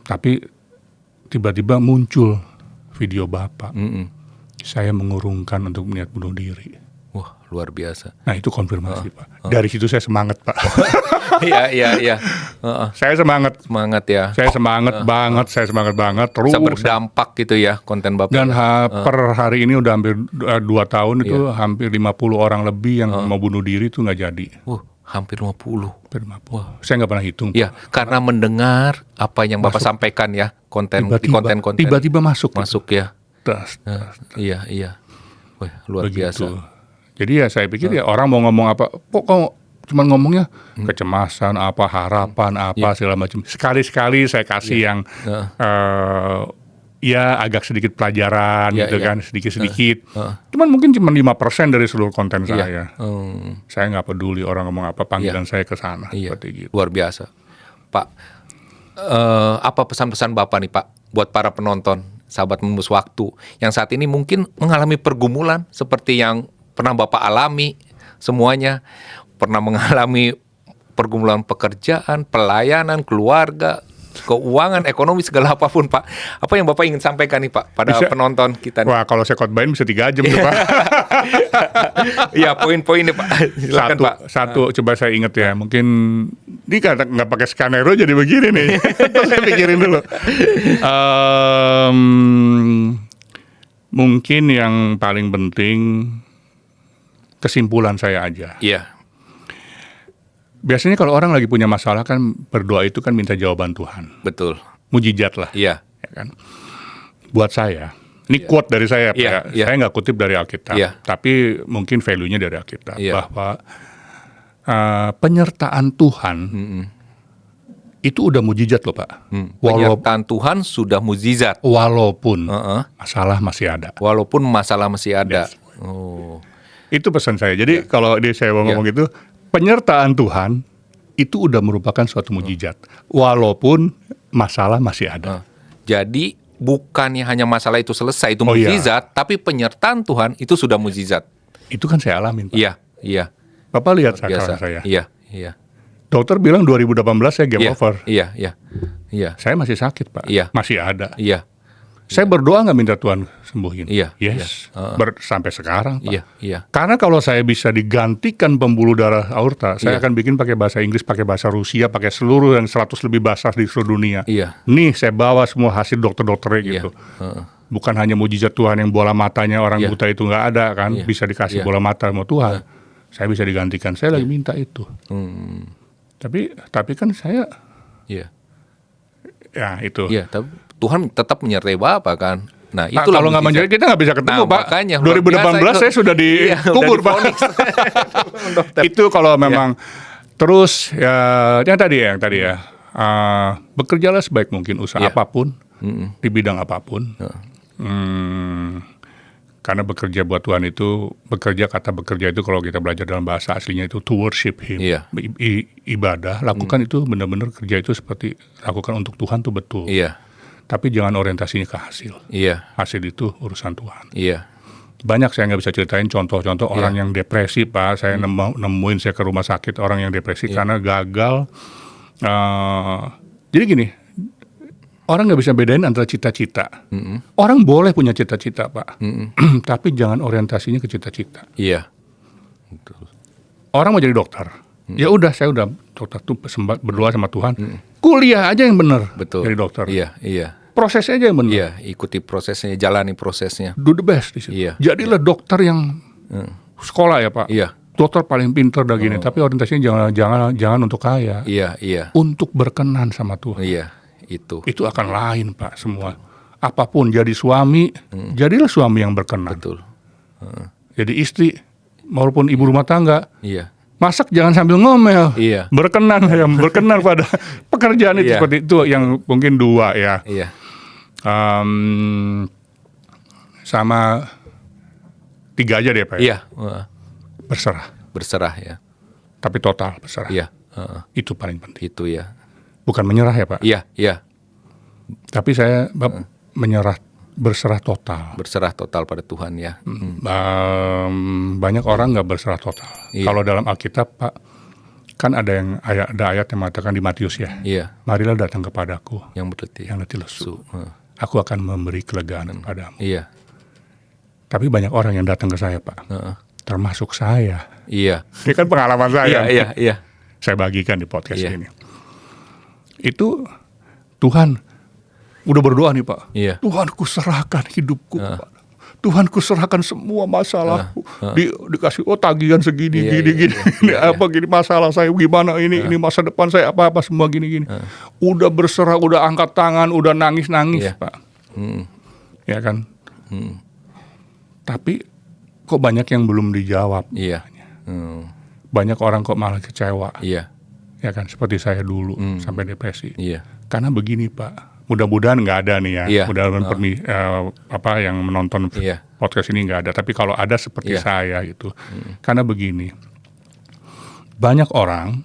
Tapi tiba-tiba muncul video Bapak. Saya mengurungkan untuk niat bunuh diri. Wah, luar biasa. Nah itu konfirmasi Pak. Dari situ saya semangat Pak. Iya. Heeh. Saya semangat. Semangat ya. Saya semangat banget. Terus Bisa berdampak gitu ya konten Bapak. dan per hari ini udah hampir 2 tahun itu hampir 50 orang lebih yang mau bunuh diri itu nggak jadi. Hampir 50. Hampir 50. Saya nggak pernah hitung. Iya, karena mendengar apa yang Bapak sampaikan ya, konten di konten-konten. Tiba-tiba masuk. Masuk ya. Tas. Iya. Wah, luar Begitu. biasa. Jadi ya saya pikir ya orang mau ngomong apa, kok cuman ngomongnya kecemasan apa, harapan apa segala macam. Sekali-sekali saya kasih yang ya agak sedikit pelajaran Iya, gitu iya. kan, sedikit-sedikit. Cuman mungkin cuma 5% dari seluruh konten Iya. saya. Saya nggak peduli orang ngomong apa, panggilan saya ke sana Iya. seperti gitu. Luar biasa. Pak, apa pesan-pesan Bapak nih Pak buat para penonton, sahabat menembus waktu yang saat ini mungkin mengalami pergumulan seperti yang pernah Bapak alami semuanya, pernah mengalami pergumulan pekerjaan, pelayanan, keluarga, keuangan, ekonomi, segala apapun Pak. Apa yang Bapak ingin sampaikan nih Pak pada penonton kita nih? Wah, kalau saya khotbahin bisa 3 jam tuh Pak. Iya, poin-poin nih Pak. Silakan Pak. Satu coba saya ingat ya, mungkin ini nggak pakai skenario jadi begini nih. Terus saya pikirin dulu. Mungkin yang paling penting kesimpulan saya aja. Iya. Biasanya kalau orang lagi punya masalah kan berdoa itu kan minta jawaban Tuhan. Betul. Mujizat lah. Iya. Ya kan? Buat saya, ini quote dari saya, Pak, Iya, ya. iya. Saya nggak kutip dari Alkitab, Iya. tapi mungkin value-nya dari Alkitab, Iya. bahwa penyertaan Tuhan itu udah mujizat loh Pak. Penyertaan Tuhan sudah mukjizat. Walaupun Heeh. masalah masih ada. Walaupun masalah masih ada. Yes. Oh. Itu pesan saya. Jadi kalau saya mau ngomong itu, penyertaan Tuhan itu udah merupakan suatu mujizat. Walaupun masalah masih ada. Jadi bukannya hanya masalah itu selesai, itu Oh, iya. mukjizat, tapi penyertaan Tuhan itu sudah mukjizat. Itu kan saya alamin Pak. Iya. Bapak lihat Biasa. sekarang saya. Iya. Dokter bilang 2018 saya game over. Iya. Saya masih sakit Pak. Iya. Masih ada. Iya. Saya berdoa nggak minta Tuhan sembuhin? Iya, Yes. iya. Sampai sekarang, Pak. Iya, iya. Karena kalau saya bisa digantikan pembuluh darah aorta, saya Iya. akan bikin pakai bahasa Inggris, pakai bahasa Rusia, pakai seluruh yang 100 lebih bahasa di seluruh dunia. Iya. Nih, saya bawa semua hasil dokter-dokternya gitu. Heeh. Bukan hanya mujizat Tuhan yang bola matanya orang Iya. buta itu nggak ada kan, Iya. bisa dikasih Iya. bola mata sama Tuhan. Saya bisa digantikan. Saya lagi minta itu. Tapi kan saya Iya. ya itu. Iya, tapi Tuhan tetap menyertai Bapak kan. Nah, Nah, itulah kalau nggak mujizat. menjadi kita nggak bisa ketemu, Nah, Pak. makanya, luar 2018 biasa saya itu. sudah Iya, dikubur, udah Pak. divonis. Dokter. Itu kalau memang terus ya yang tadi ya bekerjalah sebaik mungkin usaha Iya. apapun di bidang apapun. Karena bekerja buat Tuhan itu kata bekerja itu kalau kita belajar dalam bahasa aslinya itu to worship Him. Iya. Ibadah lakukan itu benar-benar kerja itu seperti lakukan untuk Tuhan tuh betul. Iya. Tapi jangan orientasinya ke hasil. Iya. Hasil itu urusan Tuhan. Iya. Banyak saya nggak bisa ceritain contoh-contoh orang yang depresi, Pak. Saya nemuin saya ke rumah sakit orang yang depresi karena gagal. Jadi gini, orang nggak bisa bedain antara cita-cita. Orang boleh punya cita-cita, Pak. Tapi jangan orientasinya ke cita-cita. Iya. Orang mau jadi dokter. Ya udah, saya udah dokter tuh berdoa sama Tuhan. Kuliah aja yang benar Betul. jadi dokter. Iya, iya. Prosesnya aja yang benar. Iya, ikuti prosesnya, jalani prosesnya. Do the best di situ. Iya. Jadilah dokter yang sekolah ya, Pak. Iya. Dokter paling pinter dah gini, tapi orientasinya jangan untuk kaya. Iya, iya. Untuk berkenan sama Tuhan. Iya, itu. Itu akan lain, Pak, semua. Apapun jadi suami, jadilah suami yang berkenan. Betul. Jadi istri maupun ibu rumah tangga, Iya. masak jangan sambil ngomel. Iya. Berkenan pada pekerjaan itu Iya. seperti itu yang mungkin dua ya. Iya. Sama 3 aja deh, Pak. Iya. Berserah, Berserah ya. tapi total berserah. Iya. Itu paling penting. Itu ya. Bukan menyerah ya, Pak. Iya, iya. Tapi saya berserah total. Berserah total pada Tuhan ya. Banyak orang nggak berserah total. Iya. Kalau dalam Alkitab, Pak, kan ada ayat yang mengatakan di Matius ya. Iya. Marilah datang kepadaku Yang berletih. yang letih lesu. Aku akan memberi kelegaan kepadamu. Iya. Tapi banyak orang yang datang ke saya, Pak. Termasuk saya. Iya. Ini kan pengalaman saya. Iya, iya, iya. Saya bagikan di podcast Iya. ini. Itu Tuhan udah berdoa nih, Pak. Iya. Tuhan kuserahkan hidupku kepadamu. Tuhan kuserahkan semua masalahku. Dikasih tagihan segini, Iya, gini. iya, Apa gini masalah saya gimana ini masa depan saya apa semua gini. Udah berserah, udah angkat tangan, udah nangis, Iya. Pak. Ya kan? Tapi kok banyak yang belum dijawab. Iya. Banyak orang kok malah kecewa. Iya. Ya kan, seperti saya dulu sampai depresi. Iya. Karena begini, Pak. Mudah-mudahan nggak ada nih ya. Iya. Mudah-mudahan yang menonton Iya. podcast ini nggak ada. Tapi kalau ada seperti Iya. saya gitu. Karena begini, banyak orang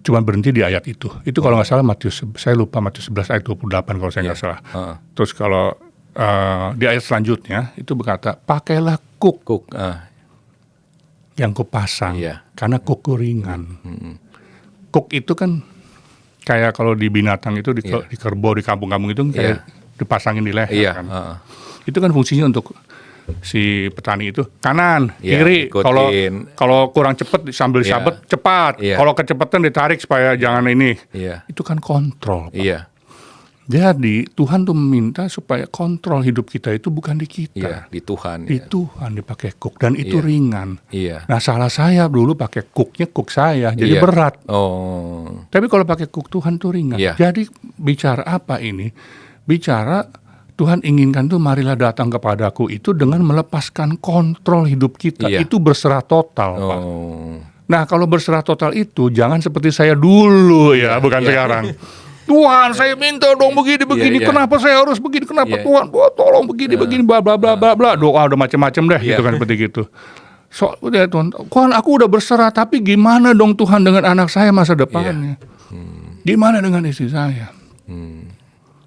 cuma berhenti di ayat itu. Itu kalau nggak salah Matius, saya lupa Matius 11 ayat 28 kalau saya nggak salah. Terus kalau di ayat selanjutnya itu berkata, pakailah kuk Kuk. yang kupasang, Iya. karena kukku ringan. Kuk itu kan kayak kalau di binatang itu di kerbau di kampung-kampung itu kan kayak dipasangin di leher Iya. kan. Itu kan fungsinya untuk si petani itu kanan, Iya, kiri. ikutin. Kalau kurang cepat sambil Iya. sabet cepat. Iya. Kalau kecepatan ditarik supaya jangan ini. Iya. Itu kan kontrol, Pak. Iya. Jadi Tuhan tuh meminta supaya kontrol hidup kita itu bukan di kita. Iya. Di Tuhan. Di ya. Tuhan dipakai kuk dan itu Iya. ringan. Iya. Nah, salah saya dulu pakai kuknya kuk saya jadi Iya. berat. Oh. Tapi kalau pakai kuk Tuhan tuh ringan. Iya. Jadi bicara apa ini? Bicara Tuhan inginkan tuh marilah datang kepadaku itu dengan melepaskan kontrol hidup kita. Iya. Itu berserah total, Pak. Oh. Nah, kalau berserah total itu jangan seperti saya dulu ya, bukan sekarang. Tuhan, saya minta dong begini. Iya. Kenapa saya harus begini? Kenapa Iya. Tuhan? Oh, tolong begini, bla bla bla bla bla. Doa udah macam-macam deh, Iya. gitu kan seperti gitu. Udah Tuhan, aku udah berserah, tapi gimana dong Tuhan dengan anak saya masa depannya? Gimana dengan istri saya?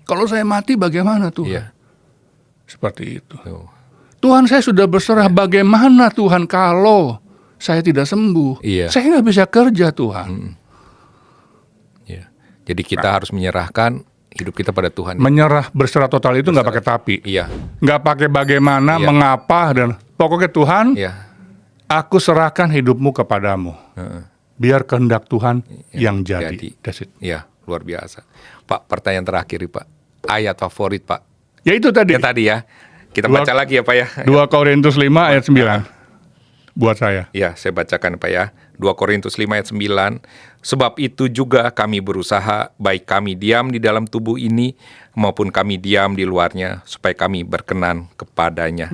Kalau saya mati bagaimana Tuhan? Iya. Seperti itu. Oh. Tuhan, saya sudah berserah, bagaimana Tuhan kalau saya tidak sembuh? Iya. Saya nggak bisa kerja Tuhan. Iya. Jadi kita harus menyerahkan hidup kita pada Tuhan. Menyerah, berserah total itu nggak pakai tapi, Iya, nggak pakai bagaimana, Iya. mengapa, dan pokoknya Tuhan, iya. aku serahkan hidupmu kepadamu. Biar kehendak Tuhan yang jadi. jadi. That's it. Iya, luar biasa. Pak, pertanyaan terakhir nih, Pak. Ayat favorit, Pak. Ya itu tadi. Yang tadi ya. Kita Dua- baca lagi ya, Pak ya. 2 Korintus 5 ayat 9. Buat saya. Ya, saya bacakan Pak ya. 2 Korintus 5 ayat 9. Sebab itu juga kami berusaha, baik kami diam di dalam tubuh ini, maupun kami diam di luarnya, supaya kami berkenan kepadanya.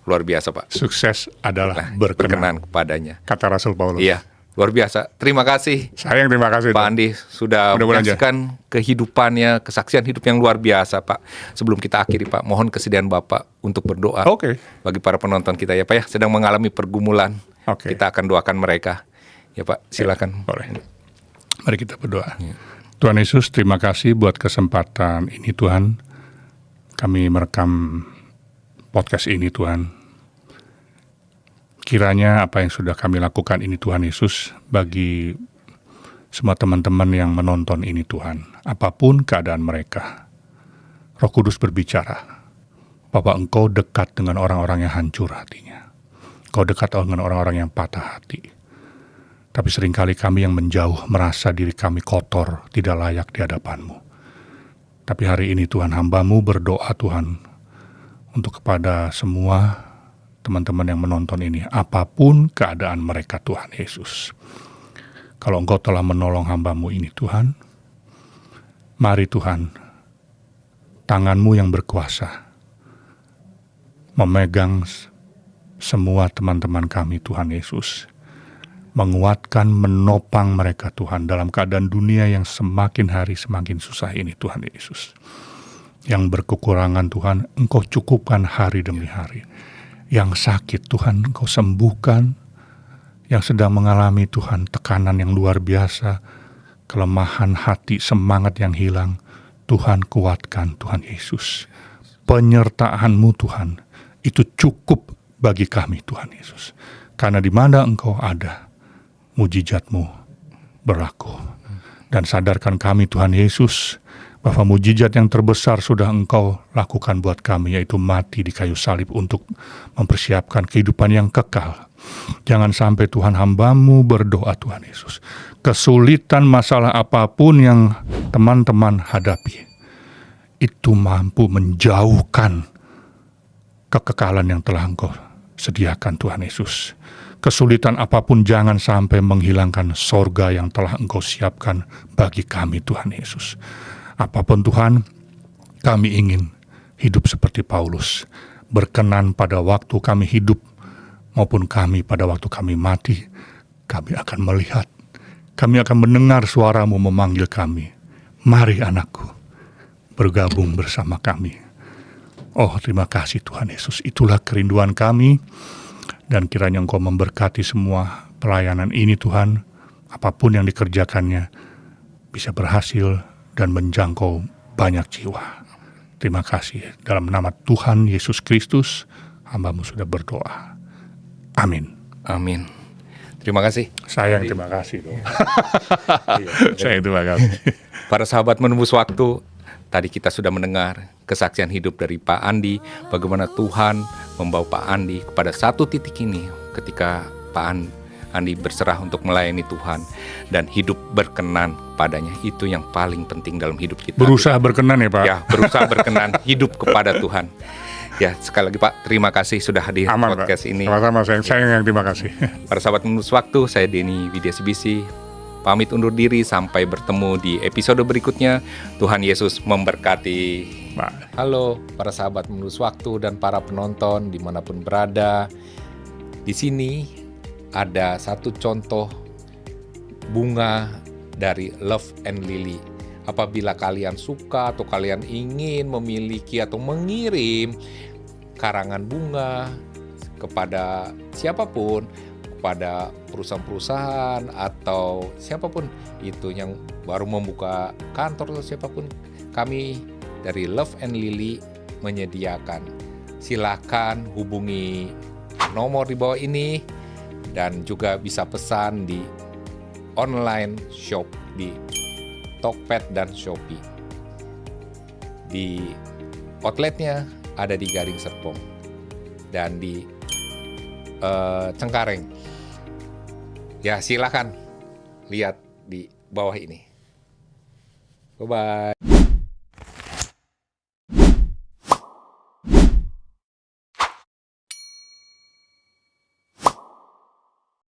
Luar biasa, Pak. Sukses adalah Nah, berkenan. kepadanya. Kata Rasul Paulus. Iya, luar biasa. Terima kasih Sayang, terima kasih. Pak Andi sudah Mudah-mudahan menyaksikan kehidupannya, kesaksian hidup yang luar biasa, Pak. Sebelum kita akhiri, Pak, mohon kesediaan Bapak untuk berdoa Oke. bagi para penonton kita ya, Pak ya, sedang mengalami pergumulan. Oke. Kita akan doakan mereka. Ya, Pak, silakan. Boleh. Mari kita berdoa. Tuhan Yesus, terima kasih buat kesempatan ini Tuhan. Kami merekam podcast ini Tuhan. Kiranya apa yang sudah kami lakukan ini Tuhan Yesus, bagi semua teman-teman yang menonton ini Tuhan, apapun keadaan mereka, Roh Kudus berbicara bahwa Engkau dekat dengan orang-orang yang hancur hatinya. Engkau dekat dengan orang-orang yang patah hati. Tapi seringkali kami yang menjauh merasa diri kami kotor, tidak layak di hadapan-Mu. Tapi hari ini Tuhan, hamba-Mu berdoa Tuhan, untuk kepada semua teman-teman yang menonton ini, apapun keadaan mereka Tuhan Yesus. Kalau Engkau telah menolong hamba-Mu ini Tuhan, mari Tuhan, tangan-Mu yang berkuasa, memegang semua teman-teman kami Tuhan Yesus, menguatkan, menopang mereka Tuhan dalam keadaan dunia yang semakin hari semakin susah ini Tuhan Yesus. Yang berkekurangan Tuhan, Engkau cukupkan hari demi hari. Yang sakit Tuhan, Engkau sembuhkan. Yang sedang mengalami Tuhan tekanan yang luar biasa, kelemahan hati, semangat yang hilang, Tuhan kuatkan Tuhan Yesus. Penyertaan-Mu Tuhan, itu cukup bagi kami Tuhan Yesus. Karena di mana Engkau ada, mujizat-Mu berlaku. Dan sadarkan kami Tuhan Yesus, bahwa mujizat yang terbesar sudah Engkau lakukan buat kami, yaitu mati di kayu salib untuk mempersiapkan kehidupan yang kekal. Jangan sampai Tuhan, hamba-Mu berdoa Tuhan Yesus, kesulitan masalah apapun yang teman-teman hadapi, itu mampu menjauhkan kekekalan yang telah Engkau sediakan Tuhan Yesus. Kesulitan apapun jangan sampai menghilangkan sorga yang telah Engkau siapkan bagi kami Tuhan Yesus. Apapun Tuhan, kami ingin hidup seperti Paulus, berkenan pada waktu kami hidup maupun kami pada waktu kami mati. Kami akan melihat, kami akan mendengar suara-Mu memanggil kami, mari anakku, bergabung bersama kami. Oh, terima kasih Tuhan Yesus, itulah kerinduan kami. Dan kiranya Engkau memberkati semua pelayanan ini Tuhan, apapun yang dikerjakannya bisa berhasil dan menjangkau banyak jiwa. Terima kasih, dalam nama Tuhan Yesus Kristus, hamba-Mu sudah berdoa. Amin. Amin. Terima kasih. Saya yang terima kasih dong. Saya yang terima kasih. Para sahabat menembus waktu, tadi kita sudah mendengar kesaksian hidup dari Pak Andi, bagaimana Tuhan membawa Pak Andi kepada satu titik ini ketika Pak Andi berserah untuk melayani Tuhan dan hidup berkenan padanya. Itu yang paling penting dalam hidup kita. Berusaha berkenan ya Pak. Ya, berusaha berkenan, hidup kepada Tuhan. Ya, sekali lagi Pak, terima kasih sudah hadir Aman podcast Pak. ini. Sama-sama, saya yang terima kasih. Para sahabat menembus waktu, saya Denny Widya Subisi, pamit undur diri sampai bertemu di episode berikutnya. Tuhan Yesus memberkati. Pak. Halo para sahabat menembus waktu dan para penonton dimanapun berada. Di sini ada satu contoh bunga dari Love and Lily. Apabila kalian suka atau kalian ingin memiliki atau mengirim karangan bunga kepada siapapun, kepada perusahaan-perusahaan atau siapapun itu yang baru membuka kantor atau siapapun, kami dari Love and Lily menyediakan. Silakan hubungi nomor di bawah ini dan juga bisa pesan di online shop di Tokped dan Shopee. Di outletnya ada di Gading Serpong dan di Cengkareng. Ya, silakan lihat di bawah ini. Bye-bye.